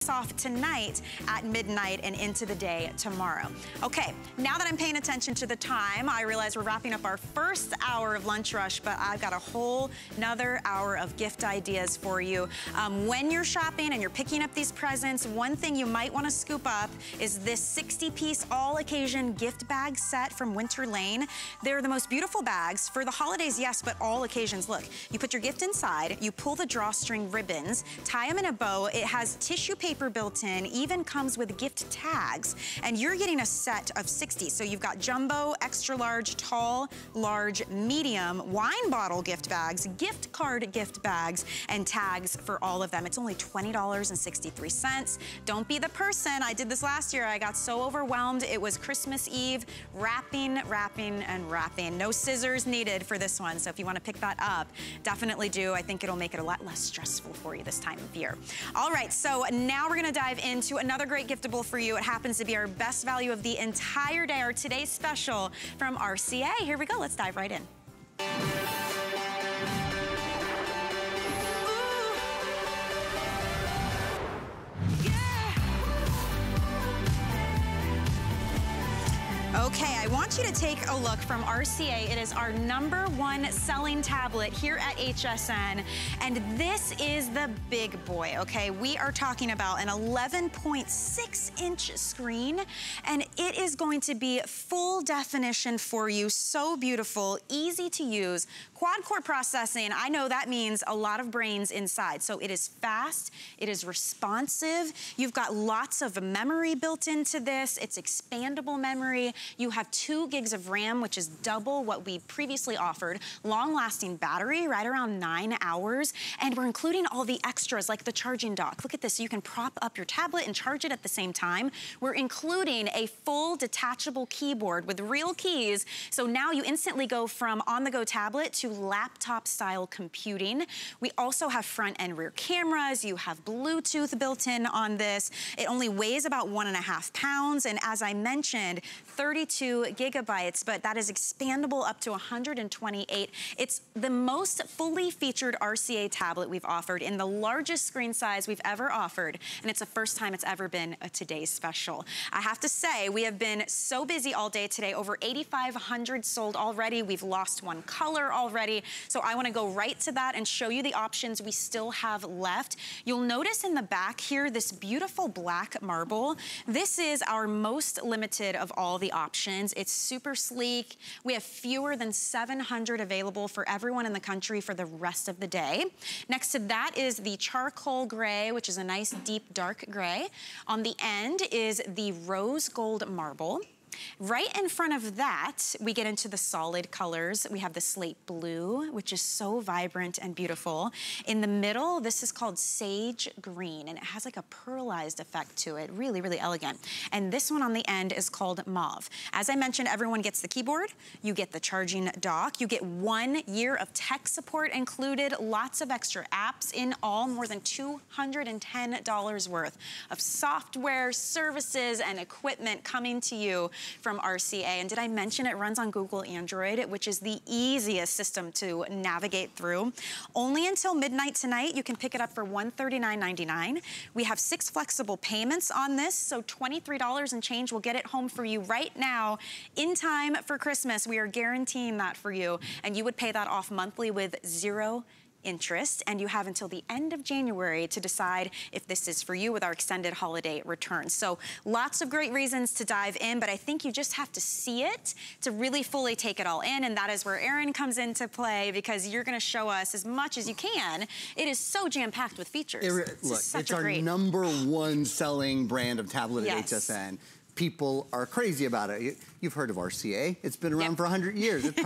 off tonight at midnight and into the day tomorrow. Okay, now that I'm paying attention to the time, I realize we're wrapping up our first hour of Lunch Rush, but I've got a whole another hour of gift ideas for you. When you're shopping and you're picking up these presents, one thing you might want to scoop up is this 60-piece all-occasion gift bag set from Winter Lane. They're the most beautiful bags for the holidays, yes, but all occasions. Look, you put your gift inside, you pull the drawstring ribbons, tie them in a bow. It has tissue paper built in, even comes with gift tags, and you're getting a set of 60. So you've got jumbo, extra large, tall, large, medium, wine bottle gift bags, gift card gift bags, and tags for all of them. It's only $20.63. Don't be the person, I did this last year, I got so overwhelmed. It was Christmas Eve, wrapping, and wrapping. No scissors needed for this one, so if you want to pick that up, definitely do. I think it'll make it a lot less stressful for you this time of year. All right, so now we're gonna dive into another great giftable for you. It happens to be our best value of the entire day, our today's special from RCA. Here we go, let's dive right in. Okay, I want you to take a look from RCA. It is our #1 selling tablet here at HSN, and this is the big boy, okay? We are talking about an 11.6-inch screen, and it is going to be full definition for you. So beautiful, easy to use, quad-core processing. I know that means a lot of brains inside. So it is fast, it is responsive. You've got lots of memory built into this. It's expandable memory. You have 2 gigs of RAM, which is double what we previously offered. Long-lasting battery, right around 9 hours. And we're including all the extras, like the charging dock. Look at this, so you can prop up your tablet and charge it at the same time. We're including a full detachable keyboard with real keys. So now you instantly go from on-the-go tablet to laptop-style computing. We also have front and rear cameras. You have Bluetooth built in on this. It only weighs about 1.5 pounds. And as I mentioned, 32 gigabytes, but that is expandable up to 128. It's the most fully featured RCA tablet we've offered in the largest screen size we've ever offered, and it's the first time it's ever been a today's special. I have to say, we have been so busy all day today. Over 8,500 sold already. We've lost 1 color already, so I want to go right to that and show you the options we still have left. You'll notice in the back here this beautiful black marble. This is our most limited of all the options. It's super sleek. We have fewer than 700 available for everyone in the country for the rest of the day. Next to that is the charcoal gray, which is a nice deep dark gray. On the end is the rose gold marble. Right in front of that, we get into the solid colors. We have the slate blue, which is so vibrant and beautiful. In the middle, this is called sage green, and it has like a pearlized effect to it. Really, really elegant. And this one on the end is called mauve. As I mentioned, everyone gets the keyboard. You get the charging dock. You get 1 year of tech support included. Lots of extra apps in all. More than $210 worth of software, services, and equipment coming to you from RCA. And did I mention it runs on Google Android, which is the easiest system to navigate through. Only until midnight tonight, you can pick it up for $139.99. We have 6 flexible payments on this, so $23 and change will get it home for you right now in time for Christmas. We are guaranteeing that for you, and you would pay that off monthly with 0 interest, and you have until the end of January to decide if this is for you with our extended holiday return. So lots of great reasons to dive in, but I think you just have to see it to really fully take it all in, and that is where Erin comes into play, because you're gonna show us as much as you can. It is so jam-packed with features. Look, it's our #1 selling brand of tablet at HSN. People are crazy about it. You've heard of RCA. It's been around for 100 years. It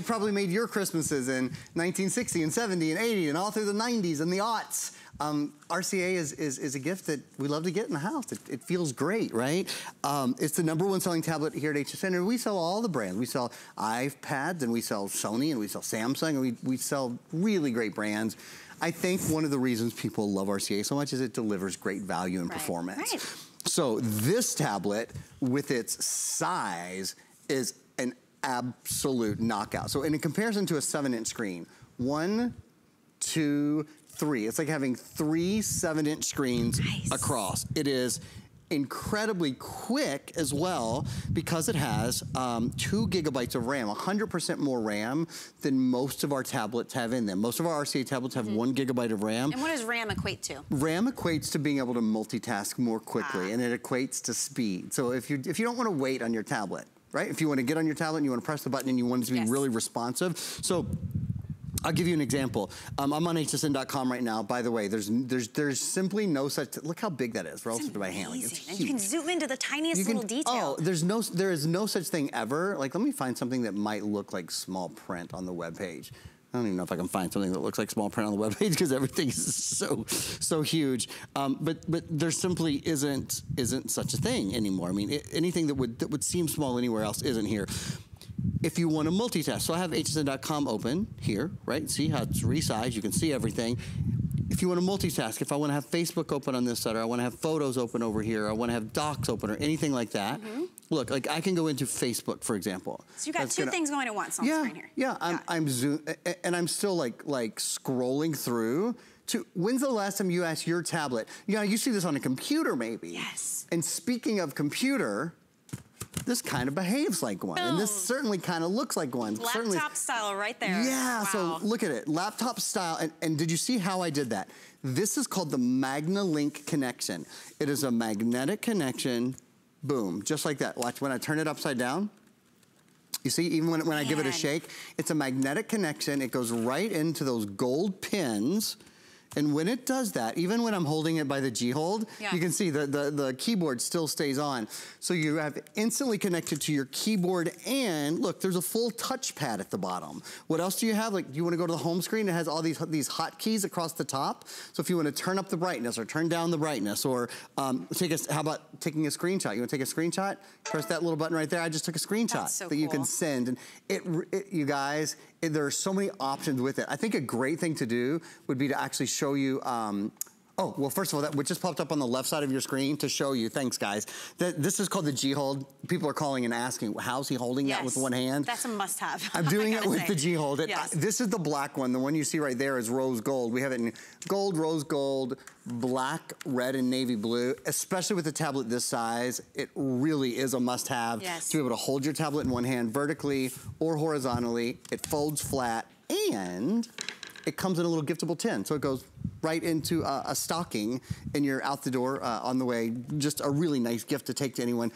probably made your Christmases in 1960 and 70 and 80 and all through the 90s and the aughts. RCA is a gift that we love to get in the house. It feels great, right? It's the #1 selling tablet here at HSN, and we sell all the brands. We sell iPads, and we sell Sony, and we sell Samsung, and we sell really great brands. I think one of the reasons people love RCA so much is it delivers great value and performance. So this tablet, with its size, is an absolute knockout. So in comparison to a 7-inch screen, 1, 2, three. It's like having three 7-inch screens across. It is incredibly quick as well because it has 2 gigabytes of RAM, 100% more RAM than most of our tablets have in them. Most of our RCA tablets have 1 gigabyte of RAM. And what does RAM equate to? RAM equates to being able to multitask more quickly, and it equates to speed. So if you don't want to wait on your tablet, right? If you want to get on your tablet and you want to press the button and you want it to be really responsive. So I'll give you an example. I'm on hsn.com right now. By the way, there's simply no such, look how big that is relative to my hand. Like, it's huge. And you can zoom into the tiniest little detail. Oh, there is no such thing ever. Like, let me find something that might look like small print on the web page. I don't even know if I can find something that looks like small print on the web page because everything is so huge. But there simply isn't such a thing anymore. I mean, anything that would seem small anywhere else isn't here. If you want to multitask, so I have hsn.com open here, right? See how it's resized, you can see everything. If you want to multitask, if I want to have Facebook open on this side, or I want to have photos open over here, or I want to have docs open, or anything like that, look, like I can go into Facebook, for example. So you got two things going at once on the screen here. Yeah, I'm and I'm still like scrolling through. When's the last time you asked your tablet? You see this on a computer maybe. Yes. And speaking of computer, this kind of behaves like one. Boom. And this certainly kind of looks like one. Laptop style right there. Yeah, wow. So look at it, laptop style. And did you see how I did that? This is called the MagnaLink connection. It is a magnetic connection, boom, just like that. Watch, when I turn it upside down, you see, even when I give it a shake, it's a magnetic connection. It goes right into those gold pins. And when it does that, even when I'm holding it by the G-hold, you can see the keyboard still stays on. So you have instantly connected to your keyboard, and look, there's a full touchpad at the bottom. What else do you have? Like, you want to go to the home screen? It has all these hotkeys across the top. So if you want to turn up the brightness or turn down the brightness, or how about taking a screenshot? You want to take a screenshot? Press that little button right there. I just took a screenshot that you can send. And you guys, there are so many options with it. I think a great thing to do would be to actually show you, oh, well, first of all, that just popped up on the left side of your screen to show you, thanks guys, that this is called the G-hold. People are calling and asking, how's he holding that with one hand? That's a must-have. I'm doing it with the G-hold. This is the black one. The one you see right there is rose gold. We have it in gold, rose gold, black, red, and navy blue. Especially with a tablet this size, it really is a must-have to be able to hold your tablet in one hand vertically or horizontally. It folds flat, and it comes in a little giftable tin. So it goes right into a stocking, and you're out the door on the way. Just a really nice gift to take to anyone.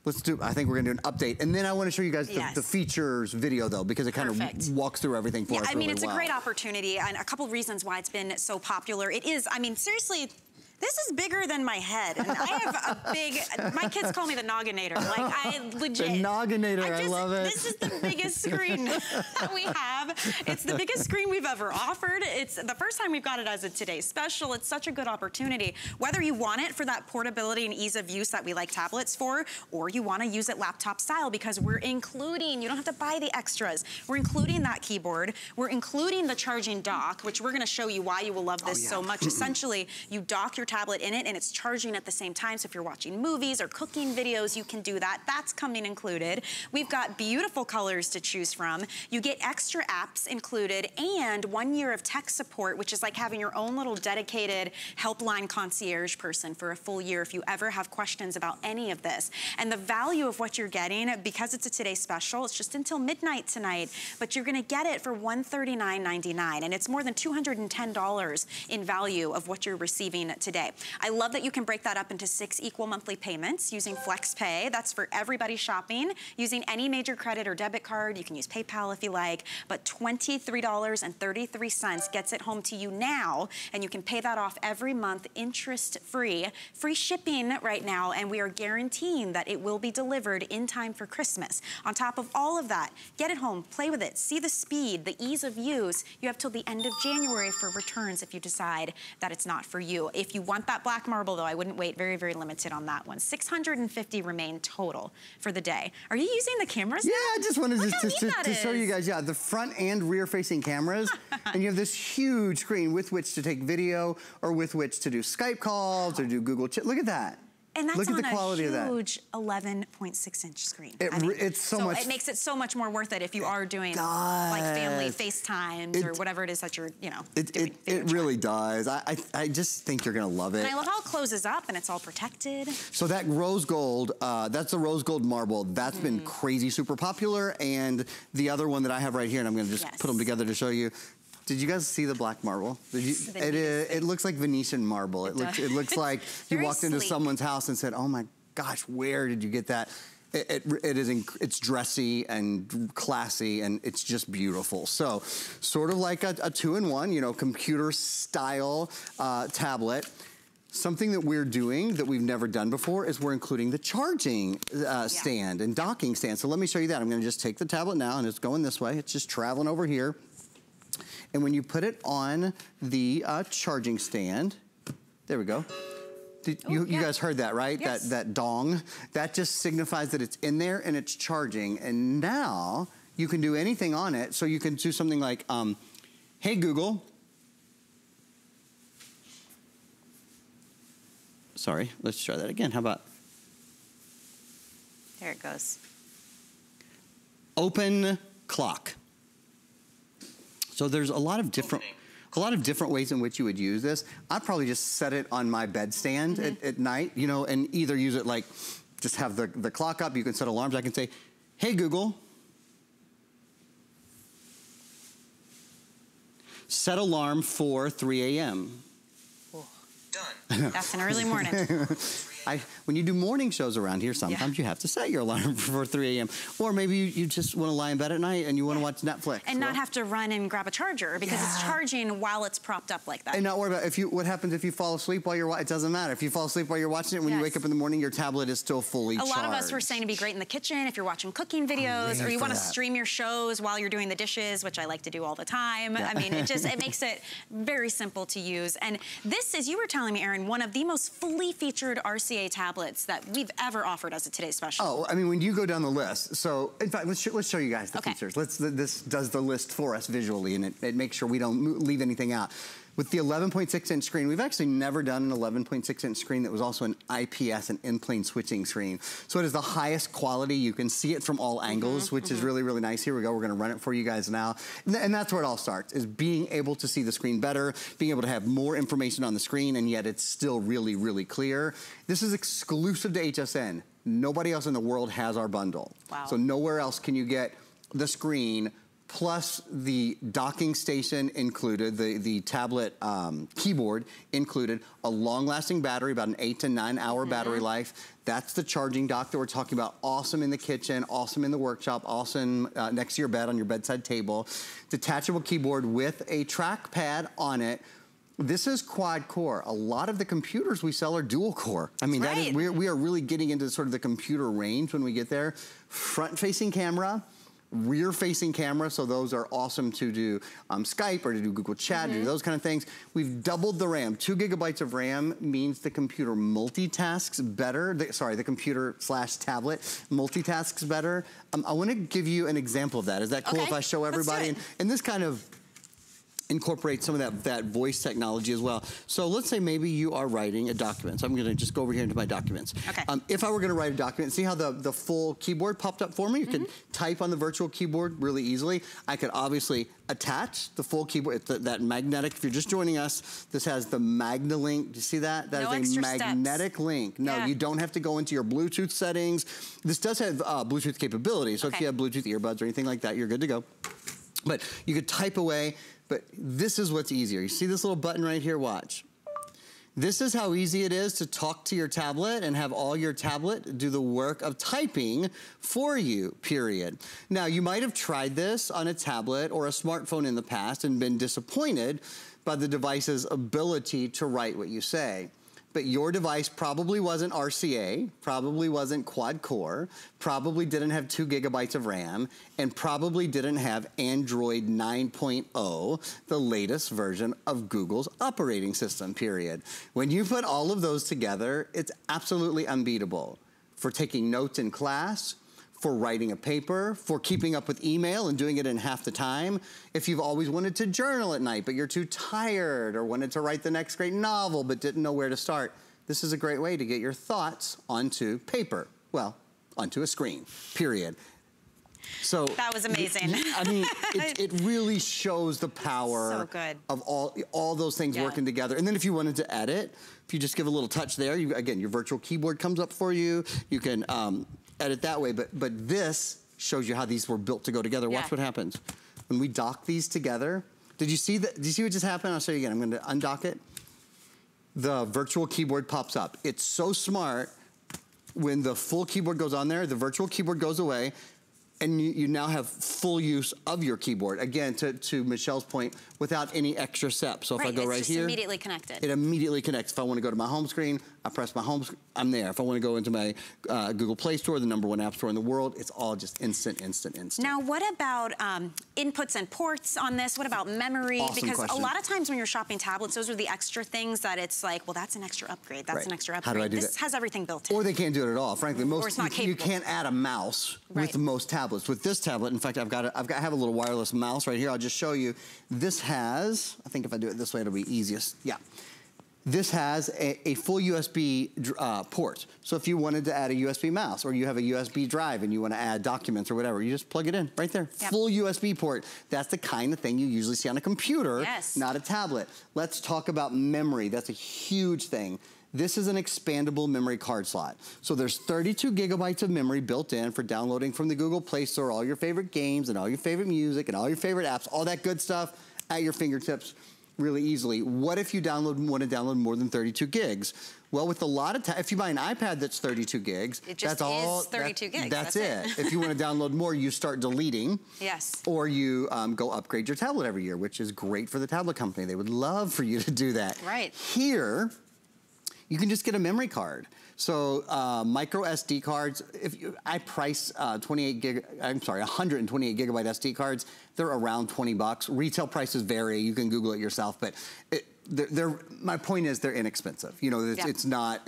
I think we're gonna do an update. And then I wanna show you guys the features video though, because it kind of walks through everything for us really well. I mean, it's a great opportunity, and a couple of reasons why it's been so popular. It is, I mean, seriously, this is bigger than my head, and I have a big, my kids call me the Nogginator. Like, I legit. The Nogginator, I love it. This is the biggest screen that we have. It's the biggest screen we've ever offered. It's the first time we've got it as a Today's Special. It's such a good opportunity. Whether you want it for that portability and ease of use that we like tablets for, or you want to use it laptop style, because we're including, you don't have to buy the extras. We're including that keyboard. We're including the charging dock, which we're going to show you why you will love this so much. Essentially, you dock your tablet in it and it's charging at the same time. So if you're watching movies or cooking videos, you can do that. That's coming included. We've got beautiful colors to choose from. You get extra apps included and 1 year of tech support, which is like having your own little dedicated helpline concierge person for a full year if you ever have questions about any of this. And the value of what you're getting, because it's a Today's Special, it's just until midnight tonight, but you're gonna get it for $139.99, and it's more than $210 in value of what you're receiving today. I love that you can break that up into 6 equal monthly payments using FlexPay. That's for everybody shopping using any major credit or debit card. You can use PayPal if you like, but $23.33 gets it home to you now, and you can pay that off every month interest-free. Free shipping right now, and we are guaranteeing that it will be delivered in time for Christmas. On top of all of that, get it home, play with it, see the speed, the ease of use. You have till the end of January for returns if you decide that it's not for you. If you want that black marble though, I wouldn't wait. Very, very limited on that one. 650 remain total for the day. Are you using the cameras now? I just wanted to show you guys, the front and rear facing cameras. And you have this huge screen with which to take video or with which to do Skype calls or do Google Chat. Look at that. And that's Look at on the quality a of that. huge 11.6-inch screen. It's so much. It makes it so much more worth it if you are doing like family FaceTimes or whatever it is that you're, you know, doing. It really does. I just think you're gonna love it. And I love how it closes up and it's all protected. So that rose gold, that's the rose gold marble. That's been crazy super popular. And the other one that I have right here, and I'm gonna just put them together to show you. Did you guys see the black marble? It looks like Venetian marble. It looks like you walked into someone's house and said, "Oh my gosh, where did you get that?" It's dressy and classy, and it's just beautiful. So, sort of like a two-in-one, you know, computer style tablet. Something that we're doing that we've never done before is we're including the charging stand and docking stand. So let me show you that. I'm gonna just take the tablet now, and it's going this way. It's just traveling over here. And when you put it on the charging stand, there we go. You guys heard that, right? Yes. That dong. That just signifies that it's in there and it's charging. And now you can do anything on it. So you can do something like, hey Google. Sorry, let's try that again. How about? There it goes. Open clock. So there's a lot of different ways in which you would use this. I'd probably just set it on my bedstand at night, you know, and either use it like, just have the clock up. You can set alarms. I can say, hey Google, set alarm for 3 a.m. Done. That's an early morning. When you do morning shows around here, sometimes you have to set your alarm for 3 a.m. Or maybe you just want to lie in bed at night and you want to watch Netflix. And not have to run and grab a charger because it's charging while it's propped up like that. And not worry about what happens if you fall asleep while you're watching. It doesn't matter. If you fall asleep while you're watching it, when you wake up in the morning, your tablet is still fully charged. A lot of us were saying to be great in the kitchen if you're watching cooking videos or you want to stream your shows while you're doing the dishes, which I like to do all the time. I mean, it makes it very simple to use. And this is, you were telling me, Aaron, one of the most fully featured RCA tablets that we've ever offered as a Today's Special. Oh, I mean, when you go down the list, so in fact, let's show you guys the features. This does the list for us visually, and it makes sure we don't leave anything out. With the 11.6-inch screen, we've actually never done an 11.6-inch screen that was also an IPS, an in-plane switching screen. So it is the highest quality. You can see it from all angles, which is really, really nice. Here we go. We're going to run it for you guys now. And that's where it all starts, is being able to see the screen better, being able to have more information on the screen, and yet it's still really, really clear. This is exclusive to HSN. Nobody else in the world has our bundle. Wow. So nowhere else can you get the screen plus the docking station included, the tablet keyboard included, a long-lasting battery, about an 8 to 9 hour battery life. That's the charging dock that we're talking about. Awesome in the kitchen, awesome in the workshop, awesome next to your bed on your bedside table. Detachable keyboard with a trackpad on it. This is quad core. A lot of the computers we sell are dual core. I mean, we are really getting into sort of the computer range when we get there. Front-facing camera, rear-facing camera, so those are awesome to do Skype or to do Google Chat, to do those kind of things. We've doubled the RAM. 2 gigabytes of RAM means the computer multitasks better. The computer/tablet multitasks better. I want to give you an example of that. Is that cool if I show everybody? And this kind of incorporate some of that voice technology as well. So let's say maybe you are writing a document. So I'm gonna just go over here into my documents. Okay. If I were gonna write a document, see how the full keyboard popped up for me? You could type on the virtual keyboard really easily. I could obviously attach the full keyboard, that magnetic, if you're just joining us, this has the MagnaLink. Do you see that? That is a magnetic link. No, you don't have to go into your Bluetooth settings. This does have Bluetooth capability. So if you have Bluetooth earbuds or anything like that, you're good to go. But you could type away. But this is what's easier. You see this little button right here? Watch. This is how easy it is to talk to your tablet and have all your tablet do the work of typing for you, period. Now, you might have tried this on a tablet or a smartphone in the past and been disappointed by the device's ability to write what you say. But your device probably wasn't RCA, probably wasn't quad core, probably didn't have 2 gigabytes of RAM, and probably didn't have Android 9.0, the latest version of Google's operating system, period. When you put all of those together, it's absolutely unbeatable. For taking notes in class, for writing a paper, for keeping up with email and doing it in half the time. If you've always wanted to journal at night, but you're too tired, or wanted to write the next great novel, but didn't know where to start, this is a great way to get your thoughts onto paper. Well, onto a screen, period. So that was amazing. I mean, it really shows the power of all those things working together. And then if you wanted to edit, if you just give a little touch there, again, your virtual keyboard comes up for you. You can edit that way. But this shows you how these were built to go together. Watch what happens when we dock these together. Did you see that? Did you see what just happened? I'll show you again. I'm going to undock it. The virtual keyboard pops up. It's so smart. When the full keyboard goes on there, the virtual keyboard goes away, and you now have full use of your keyboard. Again, to Michelle's point, without any extra steps. So if I go right here, it's immediately connected. It immediately connects. If I want to go to my home screen, I press my home screen, I'm there. If I want to go into my Google Play Store, the #1 app store in the world, it's all just instant. Now, what about inputs and ports on this? What about memory? Awesome because question. a lot of times when you're shopping tablets, those are the extra things that it's like, well, that's an extra upgrade. That's an extra upgrade. How do I do this has everything built in. Or they can't do it at all. Frankly, or it's not capable. You can't add a mouse with most tablets. With this tablet, in fact, I have a little wireless mouse right here. I'll just show you. This has, I think if I do it this way, it'll be easiest. Yeah. This has a full USB port. So if you wanted to add a USB mouse, or you have a USB drive and you want to add documents or whatever, you just plug it in right there. Full USB port. That's the kind of thing you usually see on a computer, not a tablet. Let's talk about memory. That's a huge thing. This is an expandable memory card slot. So there's 32 gigabytes of memory built in for downloading from the Google Play Store all your favorite games and all your favorite music and all your favorite apps, all that good stuff at your fingertips really easily. What if you want to download more than 32 gigs? Well, with a lot of if you buy an iPad that's 32 gigs, that's all. 32 gigs. That's it. If you want to download more, you start deleting. Or you go upgrade your tablet every year, which is great for the tablet company. They would love for you to do that. Here, you can just get a memory card. So micro SD cards, I price 128 gigabyte SD cards. They're around 20 bucks. Retail prices vary. You can Google it yourself, but my point is they're inexpensive. You know, it's not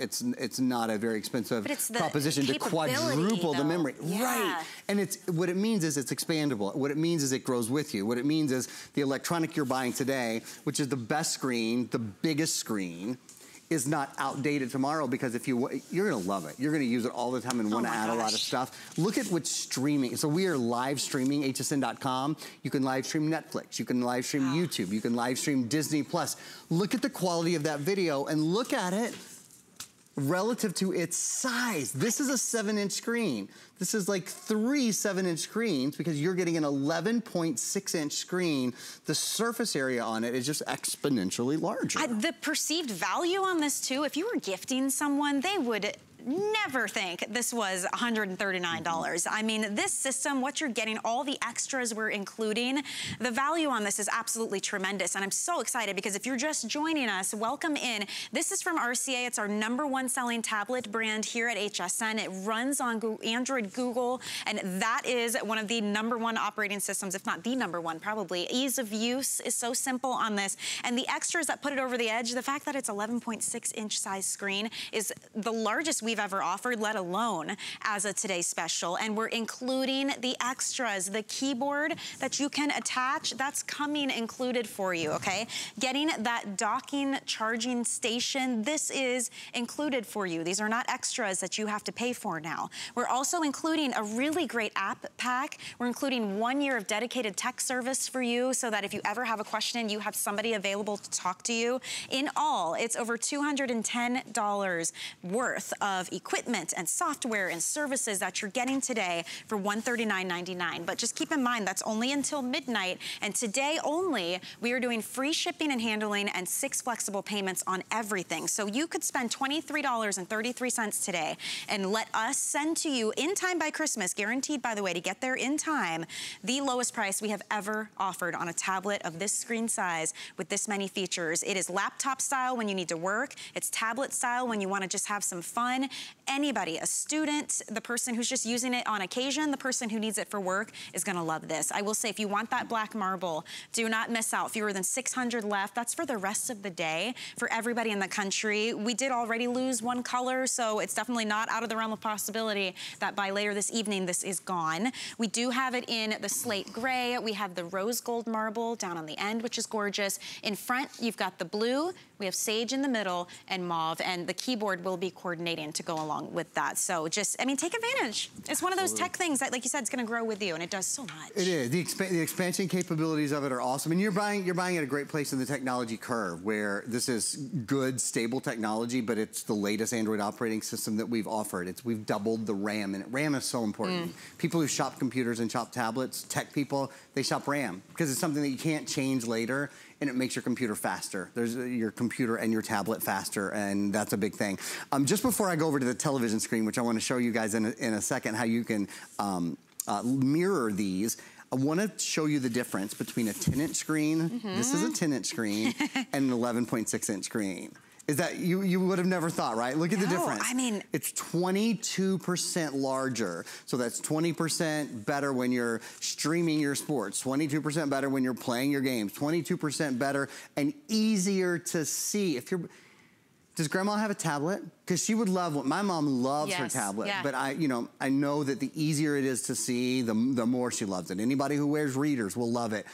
a very expensive proposition to quadruple the memory. And what it means is it's expandable. What it means is it grows with you. What it means is the electronic you're buying today, which is the best screen, the biggest screen, is not outdated tomorrow, because you're gonna love it. You're gonna use it all the time and wanna add a lot of stuff. Look at what's streaming. So we are live streaming hsn.com. You can live stream Netflix. You can live stream YouTube. You can live stream Disney Plus. Look at the quality of that video and look at it relative to its size. This is a 7-inch screen. This is like 3 7-inch screens, because you're getting an 11.6-inch screen. The surface area on it is just exponentially larger. The perceived value on this too, if you were gifting someone, they would never think this was $139. I mean, this system, what you're getting, all the extras we're including, the value on this is absolutely tremendous. And I'm so excited, because if you're just joining us, welcome in. This is from RCA. It's our #1 selling tablet brand here at HSN. It runs on Android, Google, and that is one of the #1 operating systems, if not the #1 probably. Ease of use is so simple on this. And the extras that put it over the edge, the fact that it's 11.6-inch size screen is the largest we've ever offered, let alone as a today's special. And we're including the extras, the keyboard that you can attach, that's coming included for you, okay? Getting that docking charging station, this is included for you. These are not extras that you have to pay for now. We're also including a really great app pack. We're including 1 year of dedicated tech service for you, so that if you ever have a question, you have somebody available to talk to you. In all, it's over $210 worth of equipment and software and services that you're getting today for $139.99. But just keep in mind, that's only until midnight. And today only, we are doing free shipping and handling and 6 flexible payments on everything. So you could spend $23.33 today and let us send to you in time by Christmas, guaranteed, by the way, to get there in time, the lowest price we have ever offered on a tablet of this screen size with this many features. It is laptop style when you need to work. It's tablet style when you want to just have some fun. Anybody, a student, the person who's just using it on occasion, the person who needs it for work is gonna love this. I will say, if you want that black marble, do not miss out. Fewer than 600 left. That's for the rest of the day for everybody in the country. We did already lose one color, so it's definitely not out of the realm of possibility that by later this evening, this is gone. We do have it in the slate gray. We have the rose gold marble down on the end, which is gorgeous. In front, you've got the blue. We have sage in the middle and mauve, and the keyboard will be coordinating to go along with that. So just, I mean, take advantage. It's one of those tech things that, like you said, it's gonna grow with you, and it does so much. It is. The expansion capabilities of it are awesome. And you're buying at a great place in the technology curve, where this is good, stable technology, but it's the latest Android operating system that we've offered. We've doubled the RAM, and RAM is so important. People who shop computers and shop tablets, tech people, they shop RAM, because it's something that you can't change later, and it makes your computer faster. There's your computer and your tablet faster, and that's a big thing. Just before I go over to the television screen, which I want to show you guys in a second how you can mirror these, I want to show you the difference between a 10-inch screen, this is a 10-inch screen, and an 11.6-inch screen. Is that, you would have never thought, right? Look at the difference. I mean, it's 22% larger. So that's 20% better when you're streaming your sports, 22% better when you're playing your games, 22% better and easier to see. Does grandma have a tablet? Because she would love my mom loves her tablet, but I know that the easier it is to see, the more she loves it. Anybody who wears readers will love it.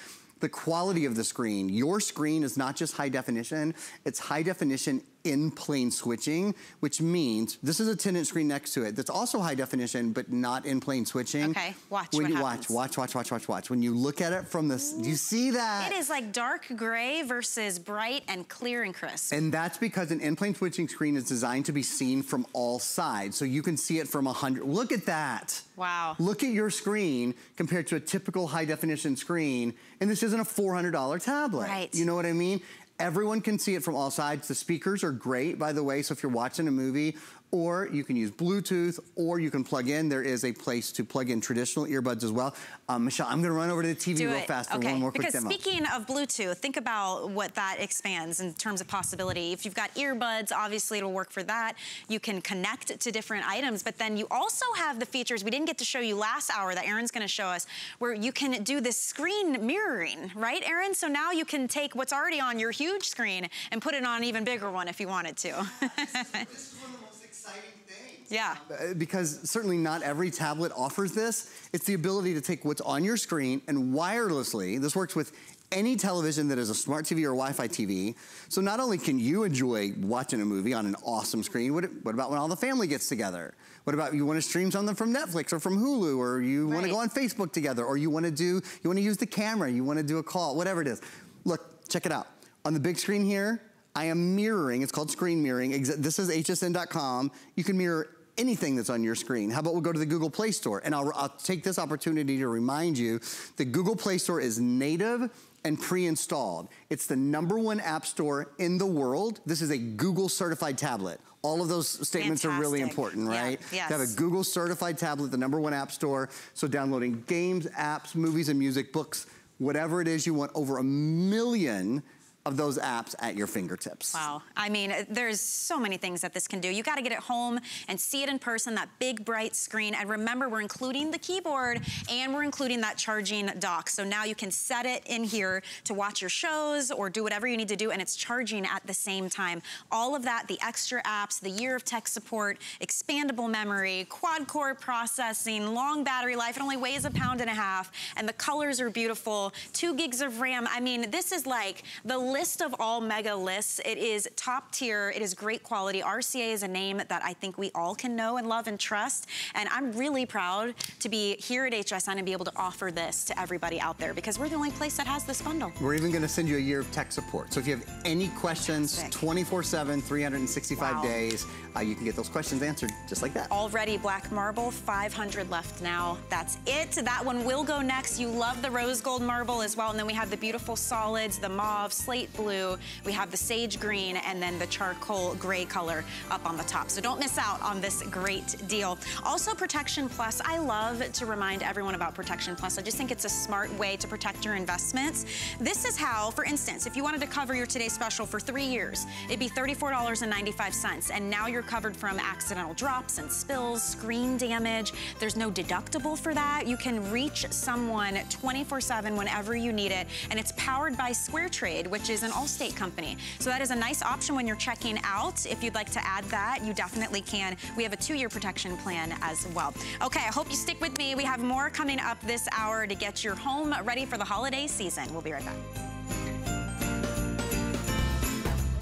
The quality of the screen, your screen is not just high definition, it's high definition in plane switching, which means this is a 10-inch screen next to it that's also high definition, but not in plane switching. Okay, watch what happens. Watch. When you look at it from this, do you see that? It is like dark gray versus bright and clear and crisp. And that's because an in-plane switching screen is designed to be seen from all sides. So you can see it from 100, look at that. Wow. Look at your screen compared to a typical high definition screen, and this isn't a $400 tablet. Right. You know what I mean? Everyone can see it from all sides. The speakers are great, by the way, so if you're watching a movie, or you can use Bluetooth, or you can plug in. There is a place to plug in traditional earbuds as well. Michelle, I'm gonna run over to the TV real fast for one more quick demo. Because speaking of Bluetooth, think about what that expands in terms of possibility. If you've got earbuds, obviously it'll work for that. You can connect to different items, but then you also have the features we didn't get to show you last hour that Aaron's gonna show us, where you can do this screen mirroring, right, Aaron? So now you can take what's already on your huge screen and put it on an even bigger one if you wanted to. This is one of the most exciting things. Yeah. Because certainly not every tablet offers this. It's the ability to take what's on your screen and wirelessly, this works with any television that is a smart TV or Wi-Fi TV. So not only can you enjoy watching a movie on an awesome screen, what about when all the family gets together? What about you want to stream something from Netflix or from Hulu, or you want to go on Facebook together, or you want to use the camera, you want to do a call, whatever it is. Look, check it out. On the big screen here, I am mirroring, it's called screen mirroring. This is hsn.com. You can mirror anything that's on your screen. How about we'll go to the Google Play Store, and I'll take this opportunity to remind you, the Google Play Store is native and pre-installed. It's the #1 app store in the world. This is a Google certified tablet. All of those statements are really important, right? Yeah, yes. To have a Google certified tablet, the #1 app store. So downloading games, apps, movies, and music, books, whatever it is you want, over 1 million of those apps at your fingertips. Wow. I mean, there's so many things that this can do. You got to get it home and see it in person, that big bright screen. And remember, we're including the keyboard and we're including that charging dock. So now you can set it in here to watch your shows or do whatever you need to do, and it's charging at the same time. All of that, the extra apps, the year of tech support, expandable memory, quad-core processing, long battery life. It only weighs 1.5 pounds, and the colors are beautiful. 2 gigs of RAM. I mean, this is like the list of all mega lists. It is top tier. It is great quality. RCA is a name that I think we all can know and love and trust. And I'm really proud to be here at HSN and be able to offer this to everybody out there, because we're the only place that has this bundle. We're even going to send you a year of tech support. So if you have any questions, 24/7, 365 days, you can get those questions answered just like that. Already black marble, 500 left now. That's it. That one will go next. You love the rose gold marble as well. And then we have the beautiful solids, the mauve, slate slate blue, we have the sage green, and then the charcoal gray color up on the top. So don't miss out on this great deal. Also, Protection Plus. I love to remind everyone about Protection Plus. I just think it's a smart way to protect your investments. This is how, for instance, if you wanted to cover your Today Special for 3 years, it'd be $34.95, and now you're covered from accidental drops and spills, screen damage. There's no deductible for that. You can reach someone 24/7 whenever you need it, and it's powered by SquareTrade, which is an Allstate company. So that is a nice option when you're checking out. If you'd like to add that, you definitely can. We have a 2-year protection plan as well. Okay, I hope you stick with me. We have more coming up this hour to get your home ready for the holiday season. We'll be right back.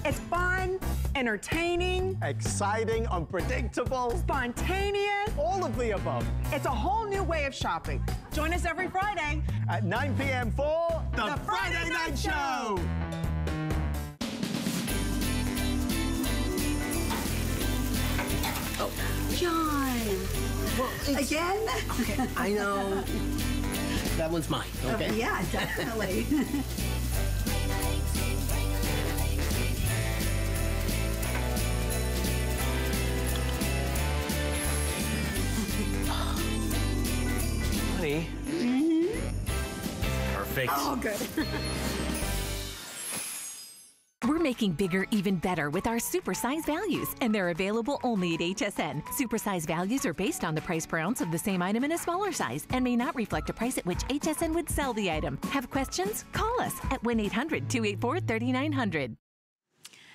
It's fun, entertaining, exciting, unpredictable, spontaneous, all of the above. It's a whole new way of shopping. Join us every Friday at 9 p.m. for the Friday Night Show. Oh, John. Well, again? Okay, I know. That one's mine, okay? Yeah, definitely. Honey. Perfect. Oh, good. We're making bigger even better with our supersize values, and they're available only at HSN. Supersize values are based on the price per ounce of the same item in a smaller size and may not reflect a price at which HSN would sell the item. Have questions? Call us at 1-800-284-3900.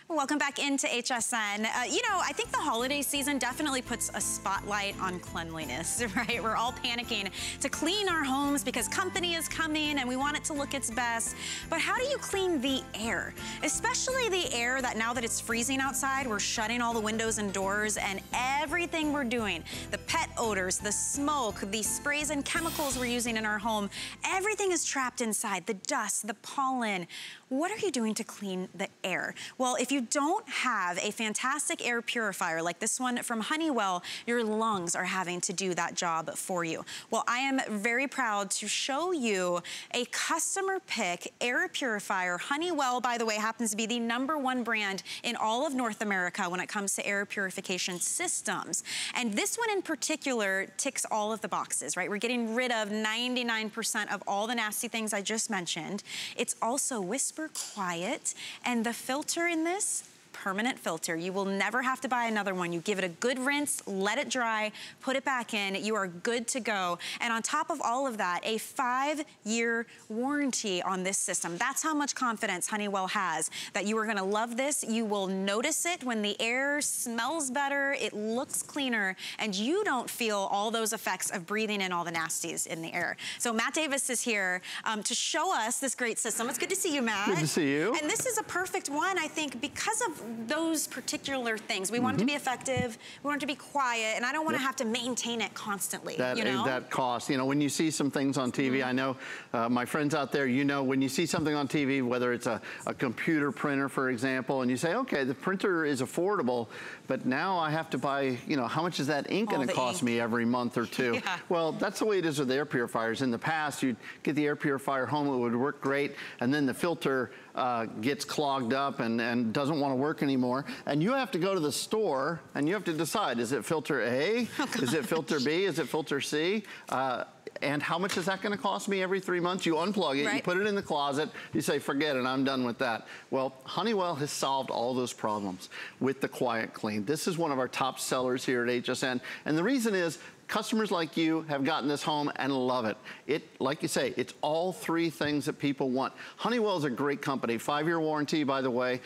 Welcome back into HSN. You know, I think the holiday season definitely puts a spotlight on cleanliness, right? We're all panicking to clean our homes because company is coming and we want it to look its best. But how do you clean the air? Especially the air that now that it's freezing outside, we're shutting all the windows and doors, and everything we're doing, the pet odors, the smoke, the sprays and chemicals we're using in our home, everything is trapped inside, the dust, the pollen. What are you doing to clean the air? Well, if you don't have a fantastic air purifier like this one from Honeywell, your lungs are having to do that job for you. Well, I am very proud to show you a customer pick air purifier. Honeywell, by the way, happens to be the #1 brand in all of North America when it comes to air purification systems. And this one in particular ticks all of the boxes, right? We're getting rid of 99% of all the nasty things I just mentioned. It's also whisper quiet, and the filter in this, permanent filter. You will never have to buy another one. You give it a good rinse, let it dry, put it back in, you are good to go. And on top of all of that, a 5-year warranty on this system. That's how much confidence Honeywell has that you are gonna love this. You will notice it when the air smells better, it looks cleaner, and you don't feel all those effects of breathing in all the nasties in the air. So Matt Davis is here to show us this great system. It's good to see you, Matt. Good to see you. And this is a perfect one, I think, because of those particular things. We want it to be effective, we want it to be quiet, and I don't want to have to maintain it constantly, you know? That cost, you know, when you see some things on TV, I know my friends out there, you know, when you see something on TV, whether it's a computer printer, for example, and you say, okay, the printer is affordable, but now I have to buy, you know, how much is that ink going to cost me every month or two? Yeah. Well, that's the way it is with air purifiers. In the past, you'd get the air purifier home, it would work great, and then the filter gets clogged up and doesn't want to work anymore. And you have to go to the store and you have to decide, is it filter A? Is it filter B? Is it filter C? And how much is that going to cost me every 3 months? You unplug it, you put it in the closet, you say, forget it, I'm done with that. Well, Honeywell has solved all those problems with the Quiet Clean. This is one of our top sellers here at HSN. And the reason is, customers like you have gotten this home and love it. Like you say, it's all 3 things that people want. Honeywell is a great company. 5-year warranty, by the way.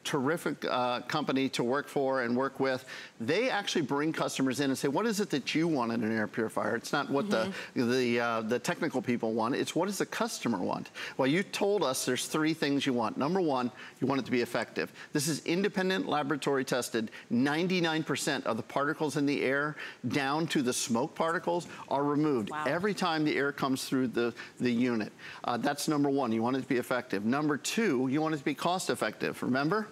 Terrific company to work for and work with. They actually bring customers in and say, what is it that you want in an air purifier? It's not what the technical people want, it's what does the customer want? Well, you told us there's 3 things you want. Number 1, you want it to be effective. This is independent laboratory tested. 99% of the particles in the air, down to the smoke particles, are removed every time the air comes through the unit. That's number 1, you want it to be effective. Number 2, you want it to be cost effective. Remember?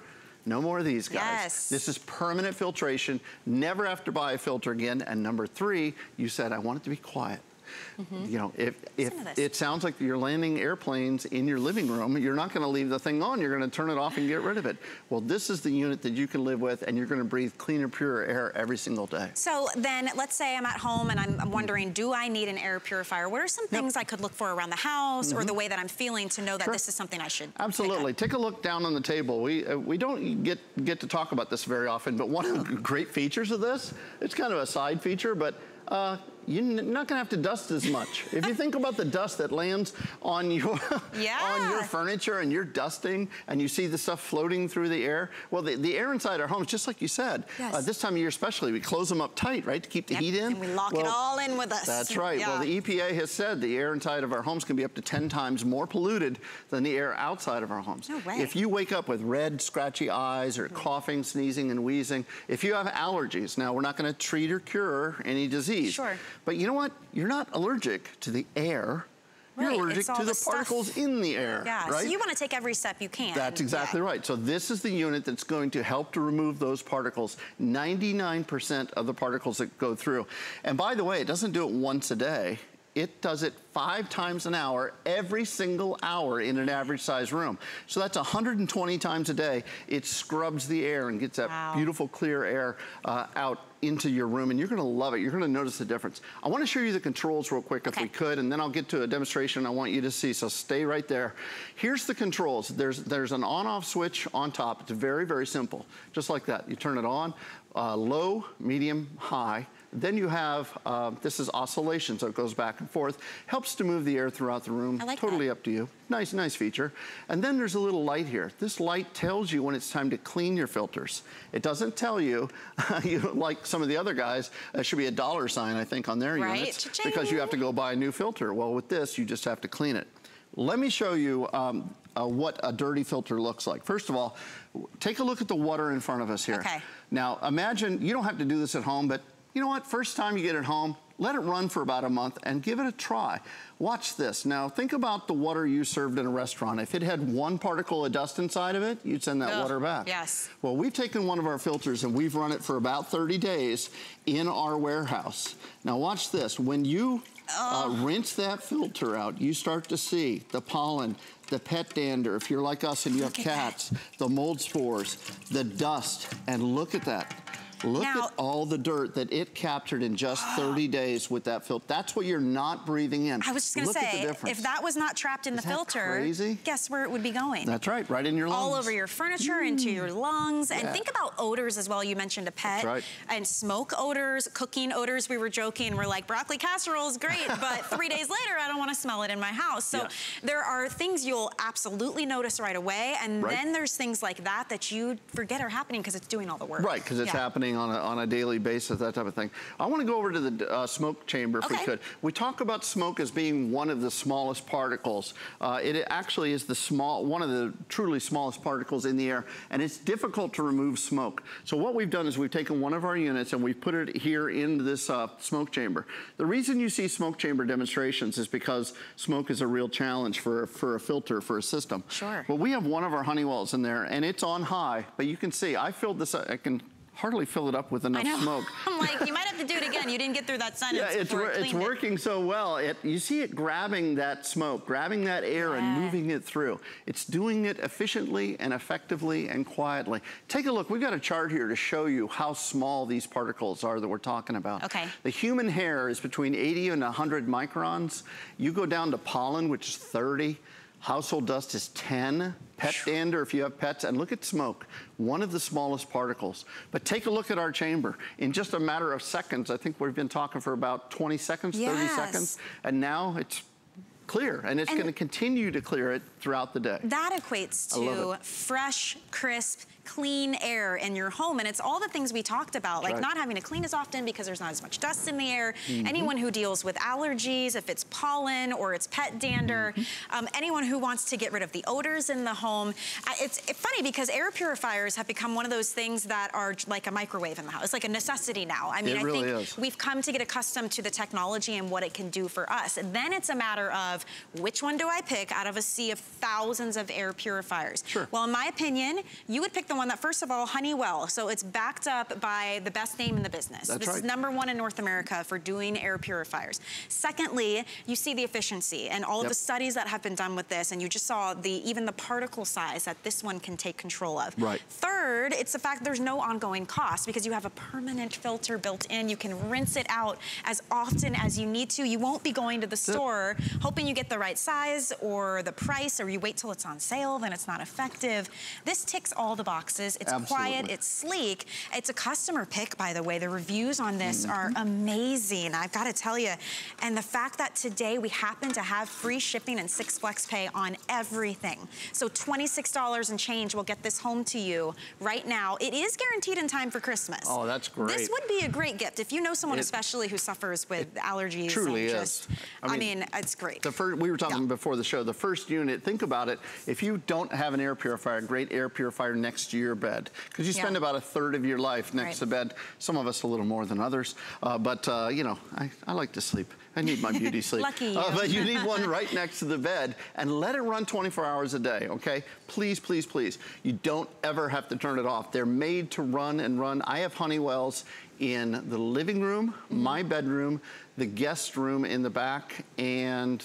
No more of these guys. Yes. This is permanent filtration. Never have to buy a filter again. And number 3, you said, I want it to be quiet. You know, if it sounds like you're landing airplanes in your living room, you're not gonna leave the thing on, you're gonna turn it off and get rid of it. Well, this is the unit that you can live with, and you're gonna breathe cleaner, purer air every single day. So then, let's say I'm at home and I'm wondering, do I need an air purifier? What are some things I could look for around the house or the way that I'm feeling to know that this is something I should Absolutely. Take a look down on the table. We don't get to talk about this very often, but one of the great features of this, it's kind of a side feature, but you're not gonna have to dust as much. If you think about the dust that lands on your on your furniture and you're dusting and you see the stuff floating through the air, well, the air inside our homes, just like you said, this time of year especially, we close them up tight, right, to keep the heat in. And we lock it all in with us. That's right. Well, the EPA has said the air inside of our homes can be up to 10 times more polluted than the air outside of our homes. No way. If you wake up with red, scratchy eyes or coughing, sneezing, and wheezing, if you have allergies, now we're not gonna treat or cure any disease. Sure. But you know what? You're not allergic to the air. You're allergic to the particles in the air, right? So you want to take every step you can. That's exactly right. So this is the unit that's going to help to remove those particles, 99% of the particles that go through. And by the way, it doesn't do it once a day. It does it 5 times an hour, every single hour in an average size room. So that's 120 times a day. It scrubs the air and gets that beautiful clear air out into your room, and you're gonna love it. You're gonna notice the difference. I wanna show you the controls real quick if we could, and then I'll get to a demonstration I want you to see, so stay right there. Here's the controls. There's an on-off switch on top. It's very, very simple. Just like that. You turn it on, low, medium, high. Then you have, this is oscillation, so it goes back and forth. Helps to move the air throughout the room. Totally up to you. Nice feature. And then there's a little light here. This light tells you when it's time to clean your filters. It doesn't tell you, like some of the other guys, there should be a $, I think, on their units, because you have to go buy a new filter. Well, with this, you just have to clean it. Let me show you what a dirty filter looks like. First of all, take a look at the water in front of us here. Now, imagine, you don't have to do this at home, but you know what? First time you get it home, let it run for about a month and give it a try. Watch this. Now, think about the water you served in a restaurant. If it had 1 particle of dust inside of it, you'd send that water back. Well, we've taken one of our filters and we've run it for about 30 days in our warehouse. Now, watch this. When you rinse that filter out, you start to see the pollen, the pet dander, if you're like us and you have cats, the mold spores, the dust, and look at that. Look at all the dirt that it captured in just 30 days with that filter. That's what you're not breathing in. I was just gonna say, if that was not trapped in the filter, guess where it would be going? That's right, right in your lungs. All over your furniture, into your lungs. And think about odors as well. You mentioned a pet. And smoke odors, cooking odors. We were joking, we're like, broccoli casserole is great, but 3 days later, I don't wanna smell it in my house. So there are things you'll absolutely notice right away. And then there's things like that that you forget are happening because it's doing all the work. Right, because it's happening on a daily basis, that type of thing. I want to go over to the smoke chamber if we could. We talk about smoke as being one of the smallest particles. It actually is one of the truly smallest particles in the air, and it's difficult to remove smoke. So what we've done is we've taken one of our units and we've put it here in this smoke chamber. The reason you see smoke chamber demonstrations is because smoke is a real challenge for a filter, for a system. Well, we have one of our Honeywells in there, and it's on high, but you can see I filled this up. I can hardly fill it up with enough smoke. I'm like, you might have to do it again. You didn't get through that sentence. It's working so well. You see it grabbing that smoke, grabbing that air and moving it through. It's doing it efficiently and effectively and quietly. Take a look. We've got a chart here to show you how small these particles are that we're talking about. The human hair is between 80 and 100 microns. You go down to pollen, which is 30. Household dust is 10. Pet dander, if you have pets, and look at smoke, one of the smallest particles. But take a look at our chamber. In just a matter of seconds, I think we've been talking for about 20 seconds, 30 seconds, and now it's clear, and it's going to continue to clear it throughout the day. That equates to fresh, crisp, clean air in your home, and it's all the things we talked about, like not having to clean as often because there's not as much dust in the air. Anyone who deals with allergies, if it's pollen or it's pet dander, anyone who wants to get rid of the odors in the home. It's funny because air purifiers have become one of those things that are like a microwave in the house. It's like a necessity now. I mean, I think we've come to get accustomed to the technology and what it can do for us. And then it's a matter of which one do I pick out of a sea of thousands of air purifiers? Well, in my opinion, you would pick the the one that, first of all, Honeywell. So it's backed up by the best name in the business. That's this right. is #1 in North America for doing air purifiers. Secondly, you see the efficiency and all of the studies that have been done with this, and you just saw even the particle size that this one can take control of. Right. Third, it's the fact there's no ongoing cost because you have a permanent filter built in. You can rinse it out as often as you need to. You won't be going to the store hoping you get the right size or the price, or you wait till it's on sale, then it's not effective. This ticks all the boxes. It's quiet, it's sleek. It's a customer pick, by the way. The reviews on this are amazing, I've got to tell you. And the fact that today we happen to have free shipping and 6 flex pay on everything. So $26 and change will get this home to you right now. It is guaranteed in time for Christmas. Oh, that's great. This would be a great gift if you know someone especially who suffers with allergies. Truly and is. I mean, it's great. We were talking before the show, the first unit, think about it, if you don't have an air purifier, a great air purifier next to your bed, because you spend about 1/3 of your life next to bed, some of us a little more than others, but you know, I like to sleep. I need my beauty sleep. Lucky you. But you need one right next to the bed, and let it run 24 hours a day, okay? Please, please, please. You don't ever have to turn it off. They're made to run and run. I have Honeywells in the living room, my bedroom, the guest room in the back, and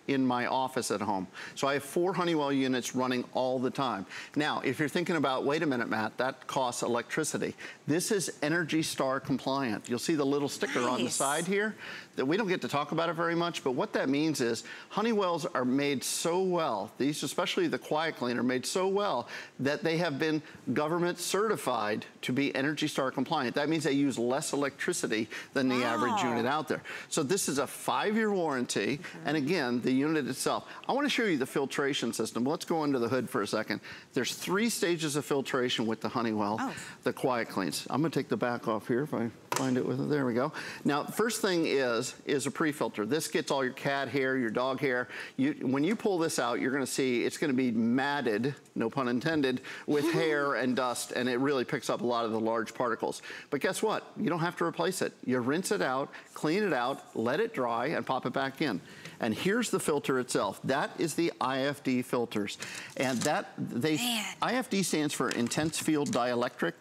in my office at home. So I have 4 Honeywell units running all the time. Now, if you're thinking about, wait a minute, Matt, that costs electricity. This is Energy Star compliant. You'll see the little sticker on the side here. That we don't get to talk about it very much, but what that means is Honeywells are made so well, these, especially the Quiet Clean, are made so well that they have been government certified to be Energy Star compliant. That means they use less electricity than the average unit out there. So this is a 5-year warranty, and again, the unit itself. I want to show you the filtration system. Let's go under the hood for a second. There's 3 stages of filtration with the Honeywell, the Quiet Cleans. I'm going to take the back off here if I find it with it. There we go. Now, first thing is a pre-filter. This gets all your cat hair, your dog hair. When you pull this out, you're going to see it's going to be matted, no pun intended, with hair and dust, and it really picks up a lot of the large particles. But guess what? You don't have to replace it. You rinse it out, clean it out, let it dry, and pop it back in. And here's the filter itself. That is the IFD filters. And IFD stands for Intense Field Dielectric,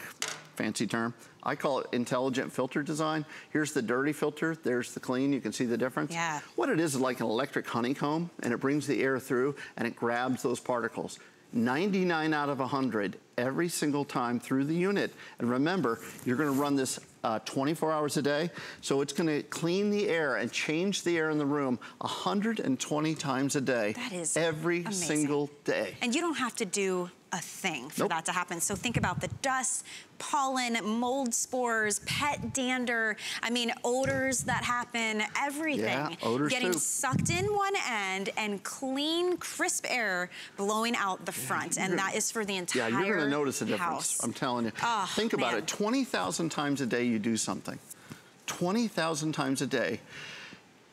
fancy term. I call it intelligent filter design. Here's the dirty filter, there's the clean, you can see the difference. Yeah. What it is like an electric honeycomb, and it brings the air through and it grabs those particles. 99 out of 100 every single time through the unit. And remember, you're gonna run this 24 hours a day, so it's gonna clean the air and change the air in the room 120 times a day. That is every single day. And you don't have to do a thing for that to happen. So think about the dust, pollen, mold spores, pet dander, I mean, odors that happen, everything. Yeah, odors getting sucked in one end and clean, crisp air blowing out the front. And that is for the entire house. Yeah, you're gonna notice a difference, house. I'm telling you. Think about it, 20,000 times a day you do something. 20,000 times a day,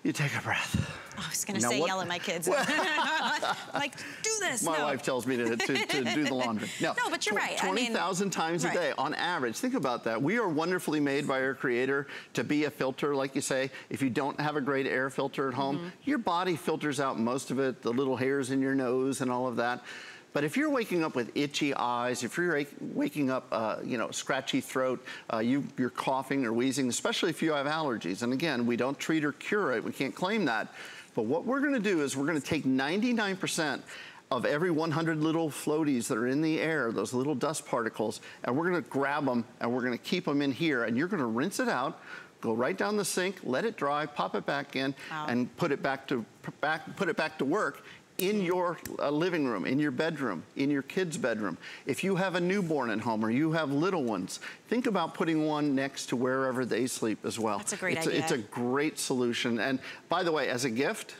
you take a breath. I was gonna say yell at my kids. Like, do this. My wife tells me to do the laundry. No, but you're right. 20,000 times a day on average. Think about that. We are wonderfully made by our Creator to be a filter, like you say. If you don't have a great air filter at home, your body filters out most of it, the little hairs in your nose and all of that. But if you're waking up with itchy eyes, if you're waking up, you know, scratchy throat, you're coughing or wheezing, especially if you have allergies. And again, we don't treat or cure it. We can't claim that. But what we're going to do is we're going to take 99% of every 100 little floaties that are in the air, those little dust particles, and we're going to grab them and we're going to keep them in here. And you're going to rinse it out, go right down the sink, let it dry, pop it back in, and put it back to work in your living room, in your bedroom, in your kid's bedroom. If you have a newborn at home or you have little ones, think about putting one next to wherever they sleep as well. That's a great idea. It's a great solution. And by the way, as a gift,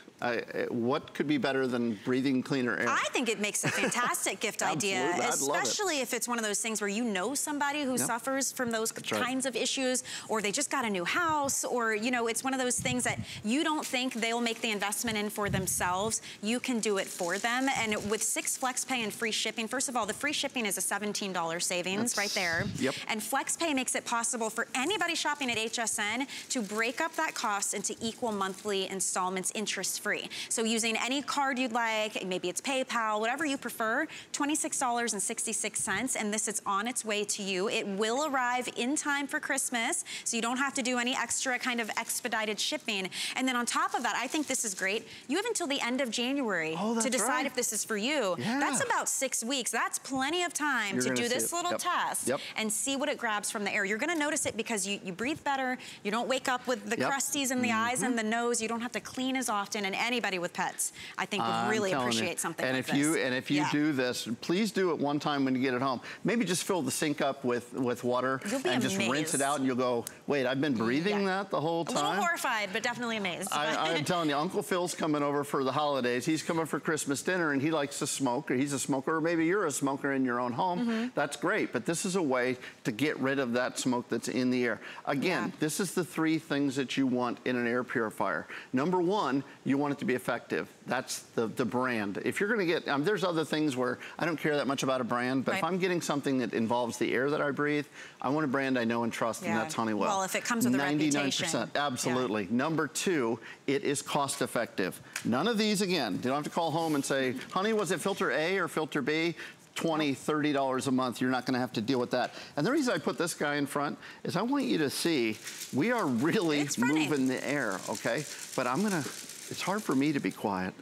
what could be better than breathing cleaner air? I think it makes a fantastic gift idea, especially if it's one of those things where you know somebody who suffers from those kinds of issues, or they just got a new house, or you know, it's one of those things that you don't think they'll make the investment in for themselves. You can do it for them, and with 6 flex pay and free shipping, first of all, the free shipping is a $17 savings right there. And flex FlexPay makes it possible for anybody shopping at HSN to break up that cost into equal monthly installments, interest-free. So using any card you'd like, maybe it's PayPal, whatever you prefer, $26.66, and this is on its way to you. It will arrive in time for Christmas, so you don't have to do any extra kind of expedited shipping. And then on top of that, I think this is great. You have until the end of January to decide if this is for you. Yeah. That's about 6 weeks. That's plenty of time to do this little test and see what it grabs from the air. You're gonna notice it because you breathe better, you don't wake up with the crusties in the eyes and the nose, you don't have to clean as often, and anybody with pets, I think, would really appreciate something like this. And if you do this, please do it one time when you get it home. Maybe just fill the sink up with water and just rinse it out, and you'll go, wait, I've been breathing that the whole time? A little horrified, but definitely amazed. I'm telling you, Uncle Phil's coming over for the holidays. He's coming for Christmas dinner, and he likes to smoke, or he's a smoker, or maybe you're a smoker in your own home. That's great, but this is a way to get rid of that smoke that's in the air. Again, this is the 3 things that you want in an air purifier. Number 1, you want it to be effective. That's the brand. If you're gonna get, there's other things where I don't care that much about a brand, but if I'm getting something that involves the air that I breathe, I want a brand I know and trust, and that's Honeywell. Well, if it comes with a reputation. 99%, absolutely. Number 2, it is cost effective. None of these, again, you don't have to call home and say, honey, was it filter A or filter B? $20, $30 a month, you're not gonna have to deal with that. And the reason I put this guy in front is I want you to see, we are really moving the air, okay? But it's hard for me to be quiet,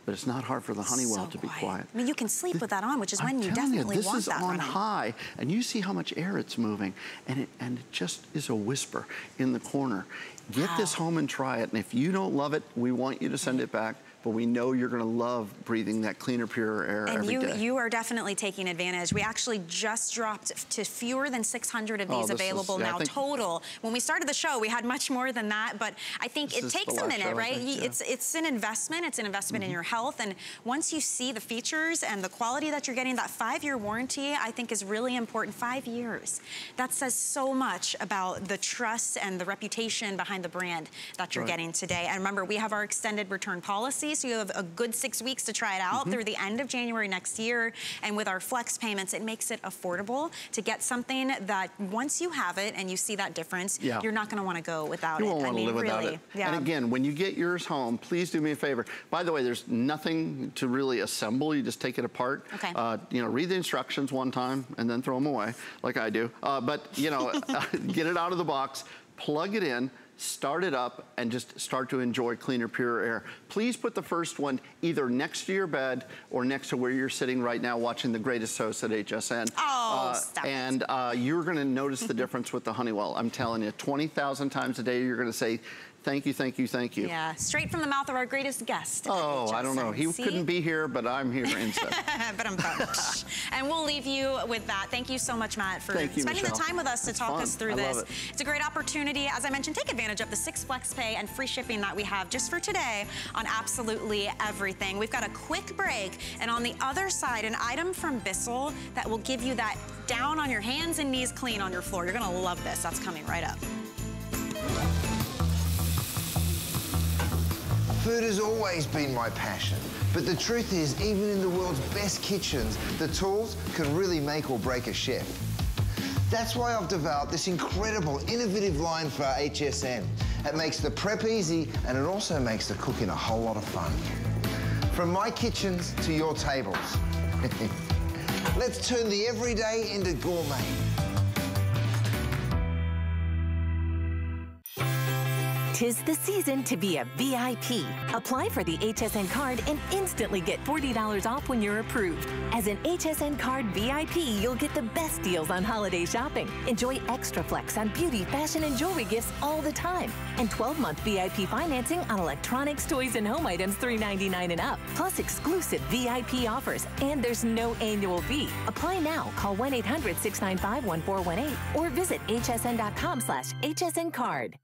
but it's not hard for the Honeywell to be quiet. I mean, you can sleep with that on, which is when you definitely want that. This is on high, and you see how much air it's moving, and it just is a whisper in the corner. Get this home and try it, and if you don't love it, we want you to send it back. But we know you're gonna love breathing that cleaner, purer air every day. And you are definitely taking advantage. We actually just dropped to fewer than 600 of these available now total. When we started the show, we had much more than that, but I think it takes a minute, right? It's an investment. It's an investment in your health, and once you see the features and the quality that you're getting, that 5-year warranty, I think, is really important. 5 years. That says so much about the trust and the reputation behind the brand that you're getting today. And remember, we have our extended return policy, so you have a good 6 weeks to try it out through the end of January next year. And with our flex payments, it makes it affordable to get something that once you have it and you see that difference, you're not gonna wanna go without it. You won't wanna live without it. And again, when you get yours home, please do me a favor. By the way, there's nothing to really assemble. You just take it apart. You know, read the instructions one time and then throw them away, like I do. But, you know, get it out of the box, plug it in, start it up, and just start to enjoy cleaner, purer air. Please put the first one either next to your bed or next to where you're sitting right now watching The Greatest Host at HSN. And you're gonna notice the difference with the Honeywell. I'm telling you, 20,000 times a day, you're gonna say, thank you, thank you, thank you. Yeah, straight from the mouth of our greatest guest. Oh, I don't know. He couldn't be here, but I'm here instead. And we'll leave you with that. Thank you so much, Matt, for spending the time with us to talk us through this. It's a great opportunity. As I mentioned, take advantage of the 6 flex pay and free shipping that we have just for today on absolutely everything. We've got a quick break, and on the other side, an item from Bissell that will give you that down on your hands and knees clean on your floor. You're gonna love this. That's coming right up. Food has always been my passion, but the truth is, even in the world's best kitchens, the tools can really make or break a chef. That's why I've developed this incredible, innovative line for HSN. It makes the prep easy, and it also makes the cooking a whole lot of fun. From my kitchens to your tables. Let's turn the everyday into gourmet. Tis the season to be a VIP. Apply for the HSN card and instantly get $40 off when you're approved. As an HSN card VIP, you'll get the best deals on holiday shopping. Enjoy extra flex on beauty, fashion, and jewelry gifts all the time. And 12-month VIP financing on electronics, toys, and home items $3.99 and up. Plus exclusive VIP offers. And there's no annual fee. Apply now. Call 1-800-695-1418 or visit hsn.com/HSN card.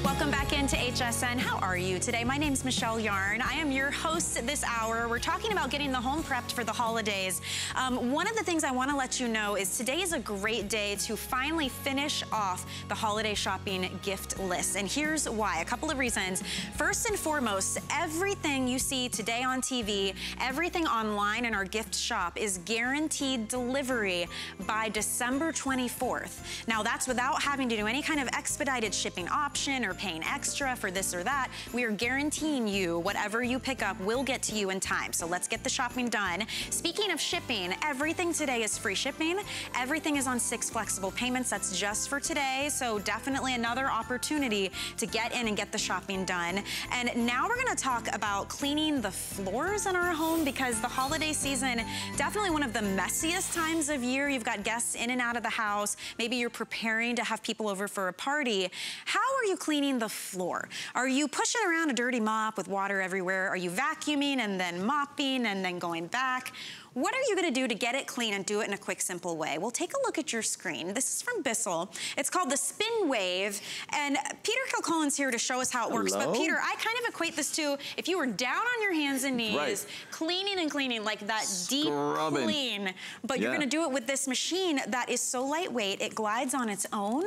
Welcome back into HSN. How are you today? My name's Michelle Yarn. I am your host this hour. We're talking about getting the home prepped for the holidays. One of the things I want to let you know is today is a great day to finally finish off the holiday shopping gift list. And here's why. A couple of reasons. First and foremost, everything you see today on TV, everything online in our gift shop is guaranteed delivery by December 24th. Now, that's without having to do any kind of expedited shipping option or paying extra for this or that. We are guaranteeing you whatever you pick up will get to you in time. So let's get the shopping done. Speaking of shipping, everything today is free shipping. Everything is on 6 flexible payments. That's just for today. So definitely another opportunity to get in and get the shopping done. And now we're going to talk about cleaning the floors in our home, because the holiday season, definitely one of the messiest times of year. You've got guests in and out of the house. Maybe you're preparing to have people over for a party. How are you cleaning the floor? Are you pushing around a dirty mop with water everywhere? Are you vacuuming and then mopping and then going back? What are you gonna do to get it clean and do it in a quick, simple way? Well, take a look at your screen. This is from Bissell. It's called the Spin Wave, and Peter Kilcullen's here to show us how it works. But Peter, I kind of equate this to if you were down on your hands and knees, cleaning and cleaning, like that deep clean, but you're gonna do it with this machine that is so lightweight, it glides on its own,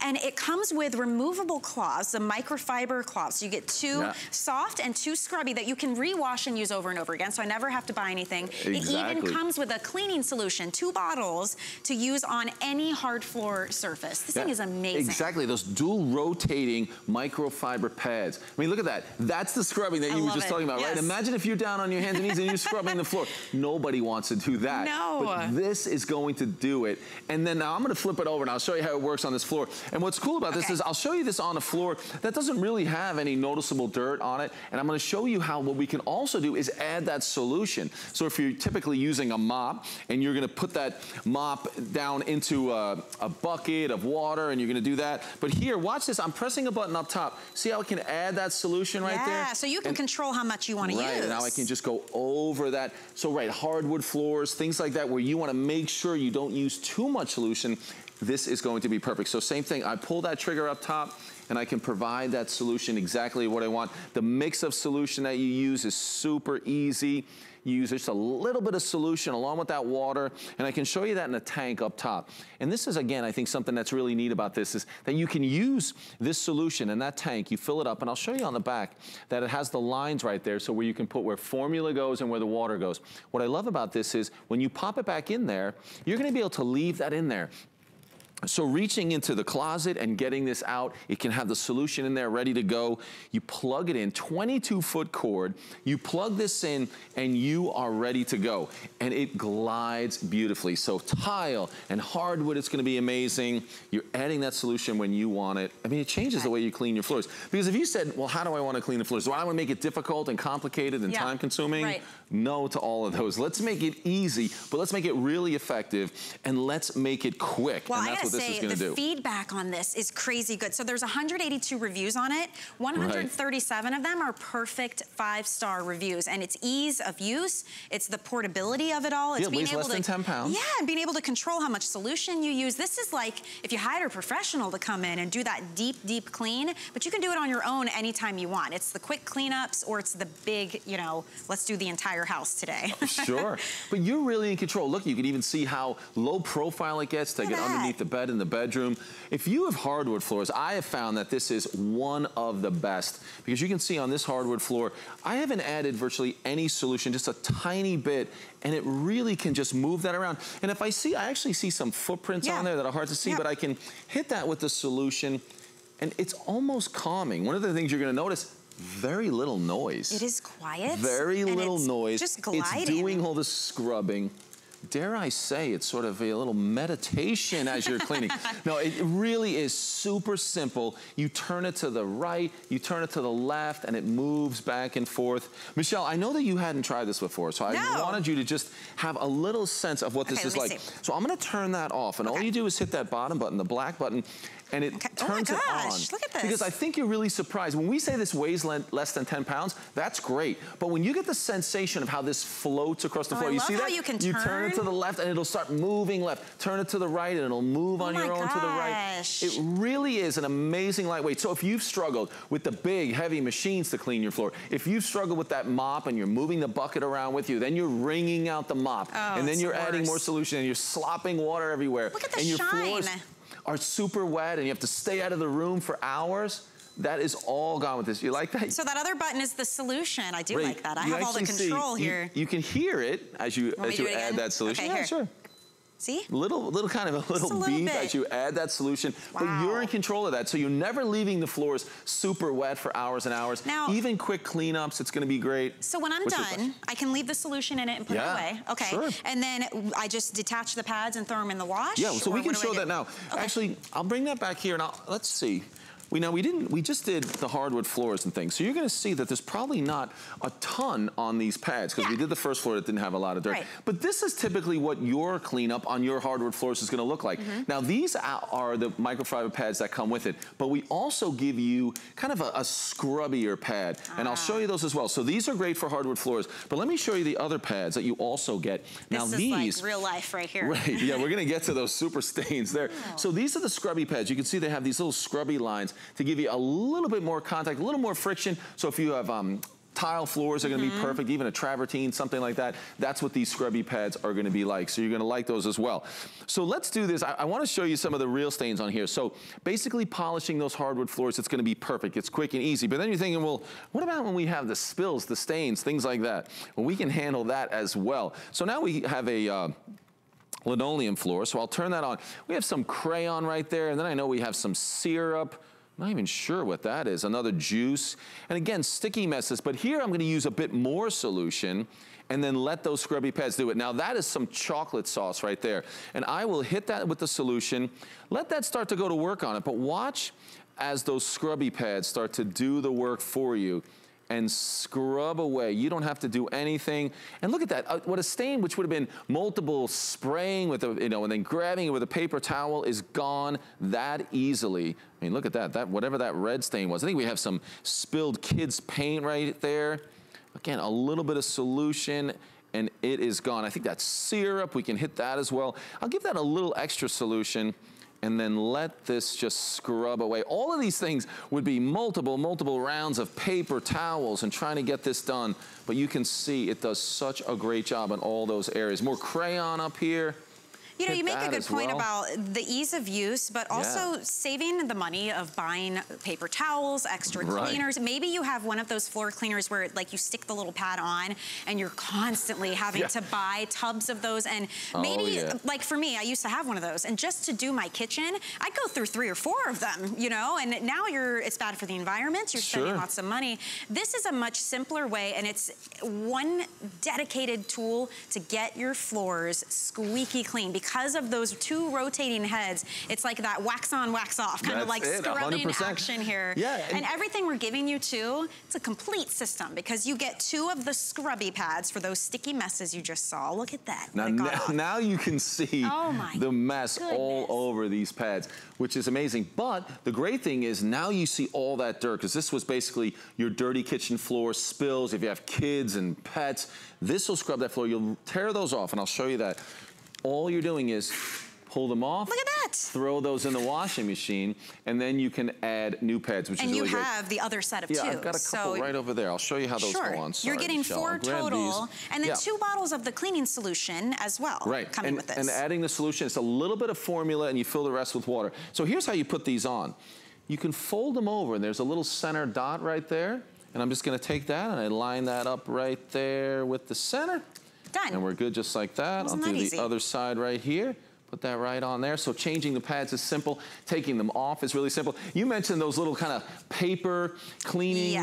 and it comes with removable cloths, the microfiber cloths. So you get 2 soft and 2 scrubby that you can rewash and use over and over again, so I never have to buy anything. It even comes with a cleaning solution, 2 bottles to use on any hard floor surface. This thing is amazing. Exactly, those dual rotating microfiber pads. I mean, look at that. That's the scrubbing that you were just talking about, right? Imagine if you're down on your hands and knees and you're scrubbing the floor. Nobody wants to do that. No. But this is going to do it. And then now I'm gonna flip it over and I'll show you how it works on this floor. And what's cool about this is I'll show you this on a floor that doesn't really have any noticeable dirt on it. And I'm gonna show you how what we can also do is add that solution. So if you're typically using a mop and you're gonna put that mop down into a bucket of water and you're gonna do that. But here, watch this, I'm pressing a button up top. See how I can add that solution right there? Yeah, so you can control how much you wanna use. Right, and now I can just go over that. So hardwood floors, things like that where you wanna make sure you don't use too much solution, this is going to be perfect. So same thing, I pull that trigger up top and I can provide that solution exactly what I want. The mix of solution that you use is super easy. You use just a little bit of solution along with that water, and I can show you that in a tank up top. And this is, again, I think something that's really neat about this is that you can use this solution in that tank, you fill it up, and I'll show you on the back that it has the lines right there, so where you can put where formula goes and where the water goes. What I love about this is when you pop it back in there, you're gonna be able to leave that in there. So reaching into the closet and getting this out, it can have the solution in there ready to go. You plug it in, 22-foot cord, you plug this in and you are ready to go. And it glides beautifully. So tile and hardwood, it's gonna be amazing. You're adding that solution when you want it. I mean, it changes the way you clean your floors. Because if you said, well, how do I wanna clean the floors? Do I wanna make it difficult and complicated and time consuming? No to all of those. Let's make it easy, but let's make it really effective and let's make it quick. Well, and that's what this is gonna do. The feedback on this is crazy good. So there's 182 reviews on it. 137 of them are perfect 5-star reviews. And it's ease of use. It's the portability of it all. It's being able less than 10 pounds. Yeah, and being able to control how much solution you use. This is like if you hired a professional to come in and do that deep, deep clean, but you can do it on your own anytime you want. It's the quick cleanups or it's the big, you know, let's do the entire house today. Sure, but you're really in control. Look, you can even see how low profile it gets to get underneath the bed in the bedroom. If you have hardwood floors, I have found that this is one of the best because you can see on this hardwood floor, I haven't added virtually any solution, just a tiny bit, and it really can just move that around. And if I actually see some footprints on there that are hard to see, but I can hit that with the solution and it's almost calming. One of the things you're gonna notice, very little noise. It is quiet. Very little noise. Just gliding. It's doing all the scrubbing. Dare I say, it's sort of a little meditation as you're cleaning. No, it really is super simple. You turn it to the right, you turn it to the left, and it moves back and forth. Michelle, I know that you hadn't tried this before, so I wanted you to just have a little sense of what this is like. So I'm gonna turn that off, and all you do is hit that bottom button, the black button, and it turns it on. Look at this. Because I think you're really surprised. When we say this weighs less than 10 pounds, that's great. But when you get the sensation of how this floats across the floor, you see that? You can turn it to the left and it'll start moving left. Turn it to the right and it'll move on your own to the right. It really is an amazing lightweight. So if you've struggled with the big, heavy machines to clean your floor, if you've struggled with that mop and you're moving the bucket around with you, then you're wringing out the mop. And then you're adding more solution and you're slopping water everywhere. Look at the and your shine. floors are super wet and you have to stay out of the room for hours. That is all gone with this. You like that? So that other button is the solution. I do like that. I have all the control here. You can hear it as you add that solution. Okay, yeah, sure. See? Little kind of a little beep as you add that solution. Wow. But you're in control of that. So you're never leaving the floors super wet for hours and hours. Now, even quick cleanups, it's going to be great. So when I'm done, I can leave the solution in it and put it away. Okay. Sure. And then I just detach the pads and throw them in the wash? Yeah, so we can show that now. Okay. Actually, I'll bring that back here and let's see. We just did the hardwood floors and things. So you're gonna see that there's probably not a ton on these pads because we did the first floor that didn't have a lot of dirt. Right. But this is typically what your cleanup on your hardwood floors is gonna look like. Now these are the microfiber pads that come with it, but we also give you kind of a scrubbier pad. And I'll show you those as well. So these are great for hardwood floors, but let me show you the other pads that you also get. Now this is like real life right here. Right, yeah, we're gonna get to those super stains there. So these are the scrubby pads. You can see they have these little scrubby lines to give you a little bit more contact, a little more friction. So if you have tile floors are gonna be perfect, even a travertine, something like that. That's what these scrubby pads are gonna be like. So you're gonna like those as well. So let's do this. I wanna show you some of the real stains on here. So basically polishing those hardwood floors, it's gonna be perfect. It's quick and easy. But then you're thinking, well, what about when we have the spills, the stains, things like that? Well, we can handle that as well. So now we have a linoleum floor. So I'll turn that on. We have some crayon right there. And then I know we have some syrup. I'm not even sure what that is, another juice. And again, sticky messes, but here I'm gonna use a bit more solution and then let those scrubby pads do it. Now that is some chocolate sauce right there. And I will hit that with the solution, let that start to go to work on it, but watch as those scrubby pads start to do the work for you and scrub away. You don't have to do anything. And look at that, what a stain, which would have been multiple spraying with a, and then grabbing it with a paper towel is gone that easily. I mean, look at that, whatever that red stain was. I think we have some spilled kids' paint right there. Again, a little bit of solution and it is gone. I think that's syrup, we can hit that as well. I'll give that a little extra solution and then let this just scrub away. All of these things would be multiple rounds of paper towels and trying to get this done, but you can see it does such a great job in all those areas. More crayon up here. You know, you make a good point about the ease of use, but also saving the money of buying paper towels, extra cleaners. Maybe you have one of those floor cleaners where like you stick the little pad on and you're constantly having to buy tubs of those. And maybe, like for me, I used to have one of those. And just to do my kitchen, I'd go through 3 or 4 of them, you know, and now it's bad for the environment. You're spending lots of money. This is a much simpler way, and it's one dedicated tool to get your floors squeaky clean. Because of those 2 rotating heads, it's like that wax on, wax off, kind of like scrubbing 100%. Action here. Yeah, and everything we're giving you too, it's a complete system because you get 2 of the scrubby pads for those sticky messes you just saw. Look at that. Now you can see the mess all over these pads, which is amazing. But the great thing is now you see all that dirt, because this was basically your dirty kitchen floor, spills, if you have kids and pets, this will scrub that floor. You'll tear those off, and I'll show you that. All you're doing is pull them off. Look at that. Throw those in the washing machine, and then you can add new pads, which is really great. And you have the other set of 2. Yeah, I've got a couple right over there. I'll show you how those go on. Sorry, you're getting 4 total, and then 2 bottles of the cleaning solution as well. Coming with this. And adding the solution, it's a little bit of formula, and you fill the rest with water. So here's how you put these on. You can fold them over, and there's a little center dot right there, and I'm just gonna take that, and I line that up right there with the center. Done. And we're good just like that. I'll do the other side right here. Put that right on there. So changing the pads is simple. Taking them off is really simple. You mentioned those little kind of paper cleaning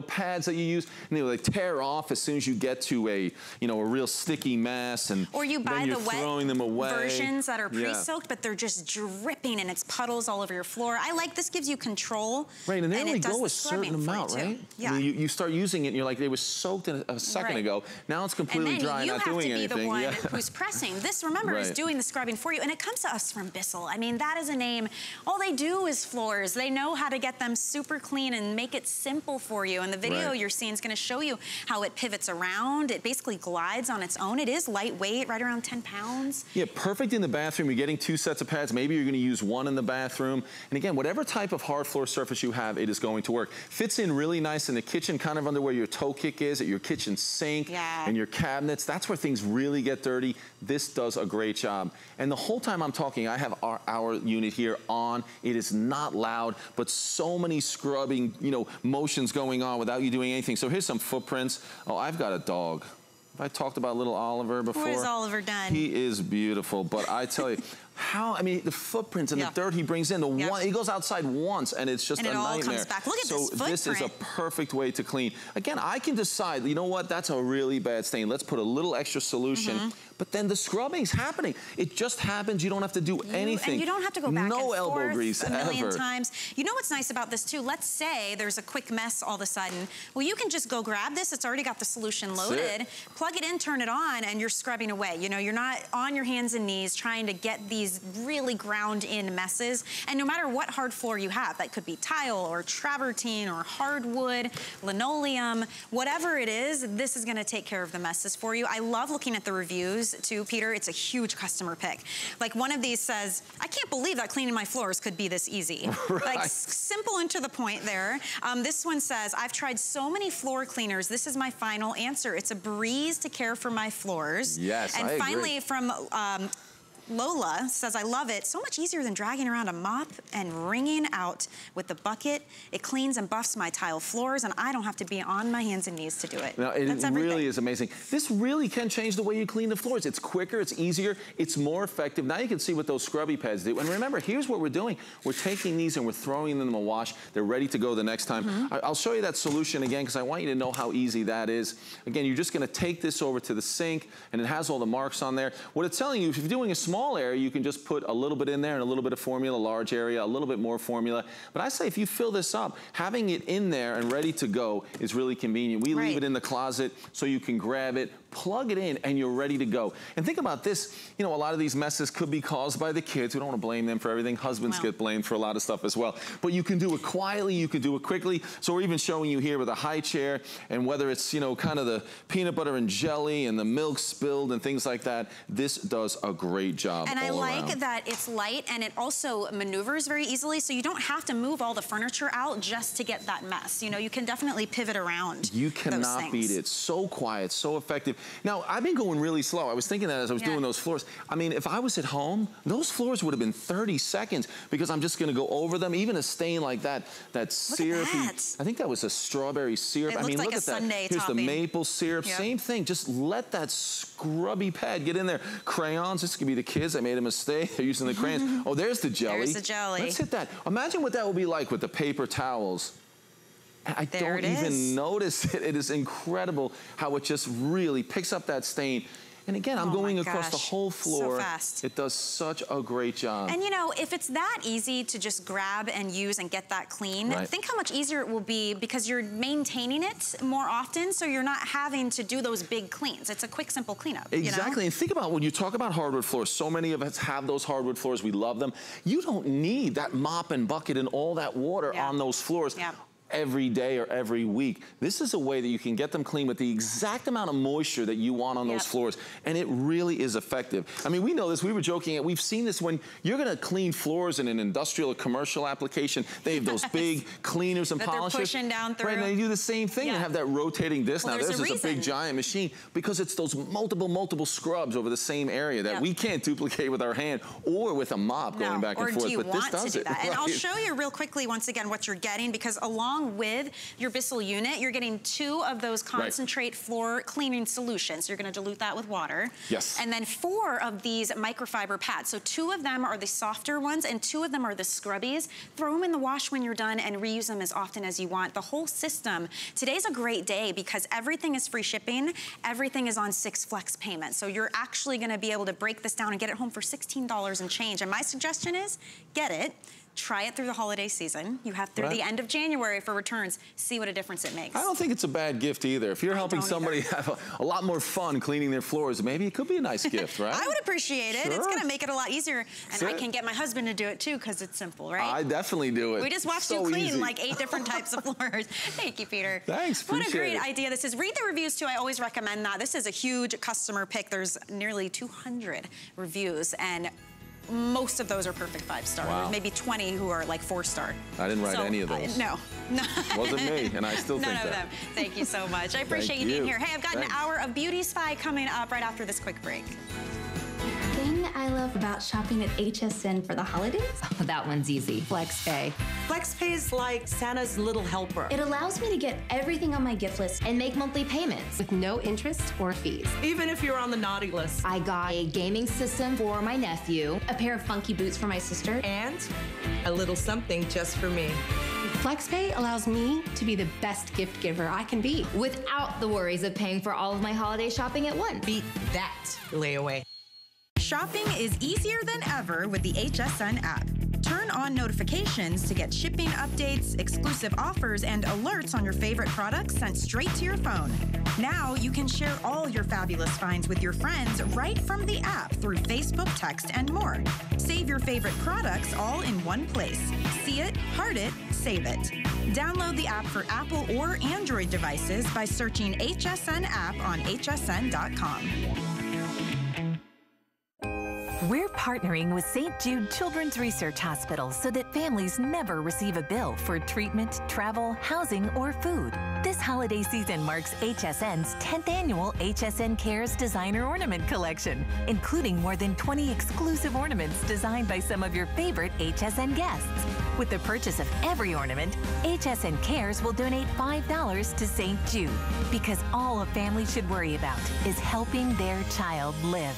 pads that you use, and they tear off as soon as you get to a real sticky mess, and or you buy the wet them away. Versions that are pre-soaked, but they're just dripping and it's puddles all over your floor. I like this, gives you control. Right, and they only go a certain amount, right? Yeah. I mean, you start using it, and you're like, they were soaked a second ago. Now it's completely dry, not doing anything. And then you have to be the one who's pressing. This, remember, is doing the scrubbing for you, and it comes to us from Bissell. I mean, that is a name. All they do is floors. They know how to get them super clean and make it simple for you. you. And the video you're seeing is gonna show you how it pivots around. It basically glides on its own. It is lightweight, right around 10 pounds. Yeah, perfect in the bathroom. You're getting 2 sets of pads. Maybe you're gonna use one in the bathroom. And again, whatever type of hard floor surface you have, it is going to work. Fits in really nice in the kitchen, kind of under where your toe kick is, at your kitchen sink and your cabinets. That's where things really get dirty. This does a great job. And the whole time I'm talking, I have our unit here on. It is not loud, but so many scrubbing, you know, motions going on without you doing anything. So here's some footprints. Oh, I've got a dog. Have I talked about little Oliver before? What has Oliver done? He is beautiful, but I tell you, I mean, the footprints and the dirt he brings in, he goes outside once and it's just a nightmare. And it all comes back. Look at this footprint. So this is a perfect way to clean. Again, I can decide, you know what, that's a really bad stain. Let's put a little extra solution. But then the scrubbing's happening. It just happens. You don't have to do anything. And you don't have to go back no and elbow forth grease a million ever. times. You know what's nice about this too? Let's say there's a quick mess all of a sudden. Well, you can just go grab this. It's already got the solution loaded. Plug it in, turn it on, and you're scrubbing away. You know, you're not on your hands and knees trying to get these really ground in messes. And no matter what hard floor you have, that could be tile or travertine or hardwood, linoleum, whatever it is, this is gonna take care of the messes for you. I love looking at the reviews too, Peter. It's a huge customer pick. Like one of these says, I can't believe that cleaning my floors could be this easy. Like simple and to the point there. This one says, I've tried so many floor cleaners. This is my final answer. It's a breeze to care for my floors. Yes, and I finally agree. from Lola says, I love it. So much easier than dragging around a mop and wringing out with the bucket. It cleans and buffs my tile floors, and I don't have to be on my hands and knees to do it. Now, it really is amazing. This really can change the way you clean the floors. It's quicker, it's easier, it's more effective. Now you can see what those scrubby pads do. And remember, here's what we're doing. We're taking these and we're throwing them in the wash. They're ready to go the next time. I'll show you that solution again because I want you to know how easy that is. Again, you're just gonna take this over to the sink and it has all the marks on there. What it's telling you, if you're doing a small area, you can just put a little bit in there and a little bit of formula, large area, a little bit more formula. But I say if you fill this up, having it in there and ready to go is really convenient. We leave it in the closet so you can grab it, plug it in, and you're ready to go. And think about this, you know, a lot of these messes could be caused by the kids. We don't want to blame them for everything. Husbands get blamed for a lot of stuff as well. But you can do it quietly, you can do it quickly. So we're even showing you here with a high chair, and whether it's, you know, kind of the peanut butter and jelly and the milk spilled and things like that, this does a great job. And I like that it's light and it also maneuvers very easily, so you don't have to move all the furniture out just to get that mess. You know, you can definitely pivot around. You cannot beat it. So quiet, so effective. Now, I've been going really slow. I was thinking that as I was doing those floors. I mean, if I was at home, those floors would have been 30 seconds because I'm just gonna go over them. Even a stain like that, that syrupy, I think that was a strawberry syrup. I mean, look at that. Here's the maple syrup, same thing. Just let that scrubby pad get in there. Crayons, this could be the kids. I made a mistake. They're using the crayons. Oh, there's the jelly. There's the jelly. Let's hit that. Imagine what that would be like with the paper towels. I don't even notice it. It is incredible how it just really picks up that stain. And again, I'm going across the whole floor. So fast. It does such a great job. And you know, if it's that easy to just grab and use and get that clean, think how much easier it will be because you're maintaining it more often, so you're not having to do those big cleans. It's a quick, simple cleanup. Exactly, you know? And think about when you talk about hardwood floors, so many of us have those hardwood floors, we love them. You don't need that mop and bucket and all that water on those floors. Every day or every week. This is a way that you can get them clean with the exact amount of moisture that you want on those floors, and it really is effective. I mean, we know this, we were joking, we've seen this when you're gonna clean floors in an industrial or commercial application, they have those big cleaners and polishers. They're pushing down through. Right, and they do the same thing and have that rotating disc. Now, there's just a big giant machine because it's those multiple scrubs over the same area that we can't duplicate with our hand or with a mop going back and forth, but this does it. And I'll show you real quickly once again what you're getting, because along with your Bissell unit, you're getting 2 of those concentrate floor cleaning solutions. You're gonna dilute that with water. Yes. And then 4 of these microfiber pads. So 2 of them are the softer ones and 2 of them are the scrubbies. Throw them in the wash when you're done and reuse them as often as you want. The whole system. Today's a great day because everything is free shipping. Everything is on 6 flex payments. So you're actually gonna be able to break this down and get it home for $16 and change. And my suggestion is, get it. Try it through the holiday season. You have through the end of January for returns. See what a difference it makes. I don't think it's a bad gift either. If you're helping somebody have a lot more fun cleaning their floors, maybe it could be a nice gift, right? I would appreciate it. Sure. It's gonna make it a lot easier. And I can get my husband to do it too, because it's simple, right? I definitely do it. We just watched you clean like 8 different types of floors. Thank you, Peter. Thanks, What a great idea this is. Read the reviews too. I always recommend that. This is a huge customer pick. There's nearly 200 reviews, and most of those are perfect 5-star. Wow. There's maybe 20 who are like 4-star. I didn't write any of those. No. Wasn't me, and I still think that. None of them. Thank you so much. I appreciate you being here. Hey, I've got an hour of Beauty Spy coming up right after this quick break. Thing I love about shopping at HSN for the holidays? Oh, that one's easy. FlexPay. FlexPay is like Santa's little helper. It allows me to get everything on my gift list And make monthly payments with no interest or fees. Even if you're on the naughty list. I got a gaming system for my nephew, a pair of funky boots for my sister, And a little something just for me. FlexPay allows me to be the best gift giver I can be without the worries of paying for all of my holiday shopping at once. Beat that layaway. Shopping is easier than ever with the HSN app. Turn on notifications to get shipping updates, exclusive offers, and alerts on your favorite products sent straight to your phone. Now you can share all your fabulous finds with your friends right from the app through Facebook, text, and more. Save your favorite products all in one place. See it, heart it, save it. Download the app for Apple or Android devices by searching HSN app on hsn.com. We're partnering with St. Jude Children's Research Hospital so that families never receive a bill for treatment, travel, housing, or food. This holiday season marks HSN's 10th annual HSN Cares Designer Ornament Collection, including more than 20 exclusive ornaments designed by some of your favorite HSN guests. With the purchase of every ornament, HSN Cares will donate $5 to St. Jude, because all a family should worry about is helping their child live.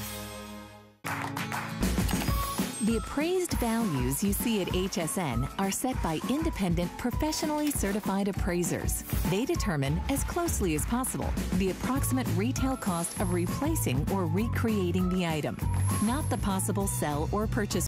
The appraised values you see at HSN are set by independent, professionally certified appraisers. They determine, as closely as possible, the approximate retail cost of replacing or recreating the item, not the possible sell or purchase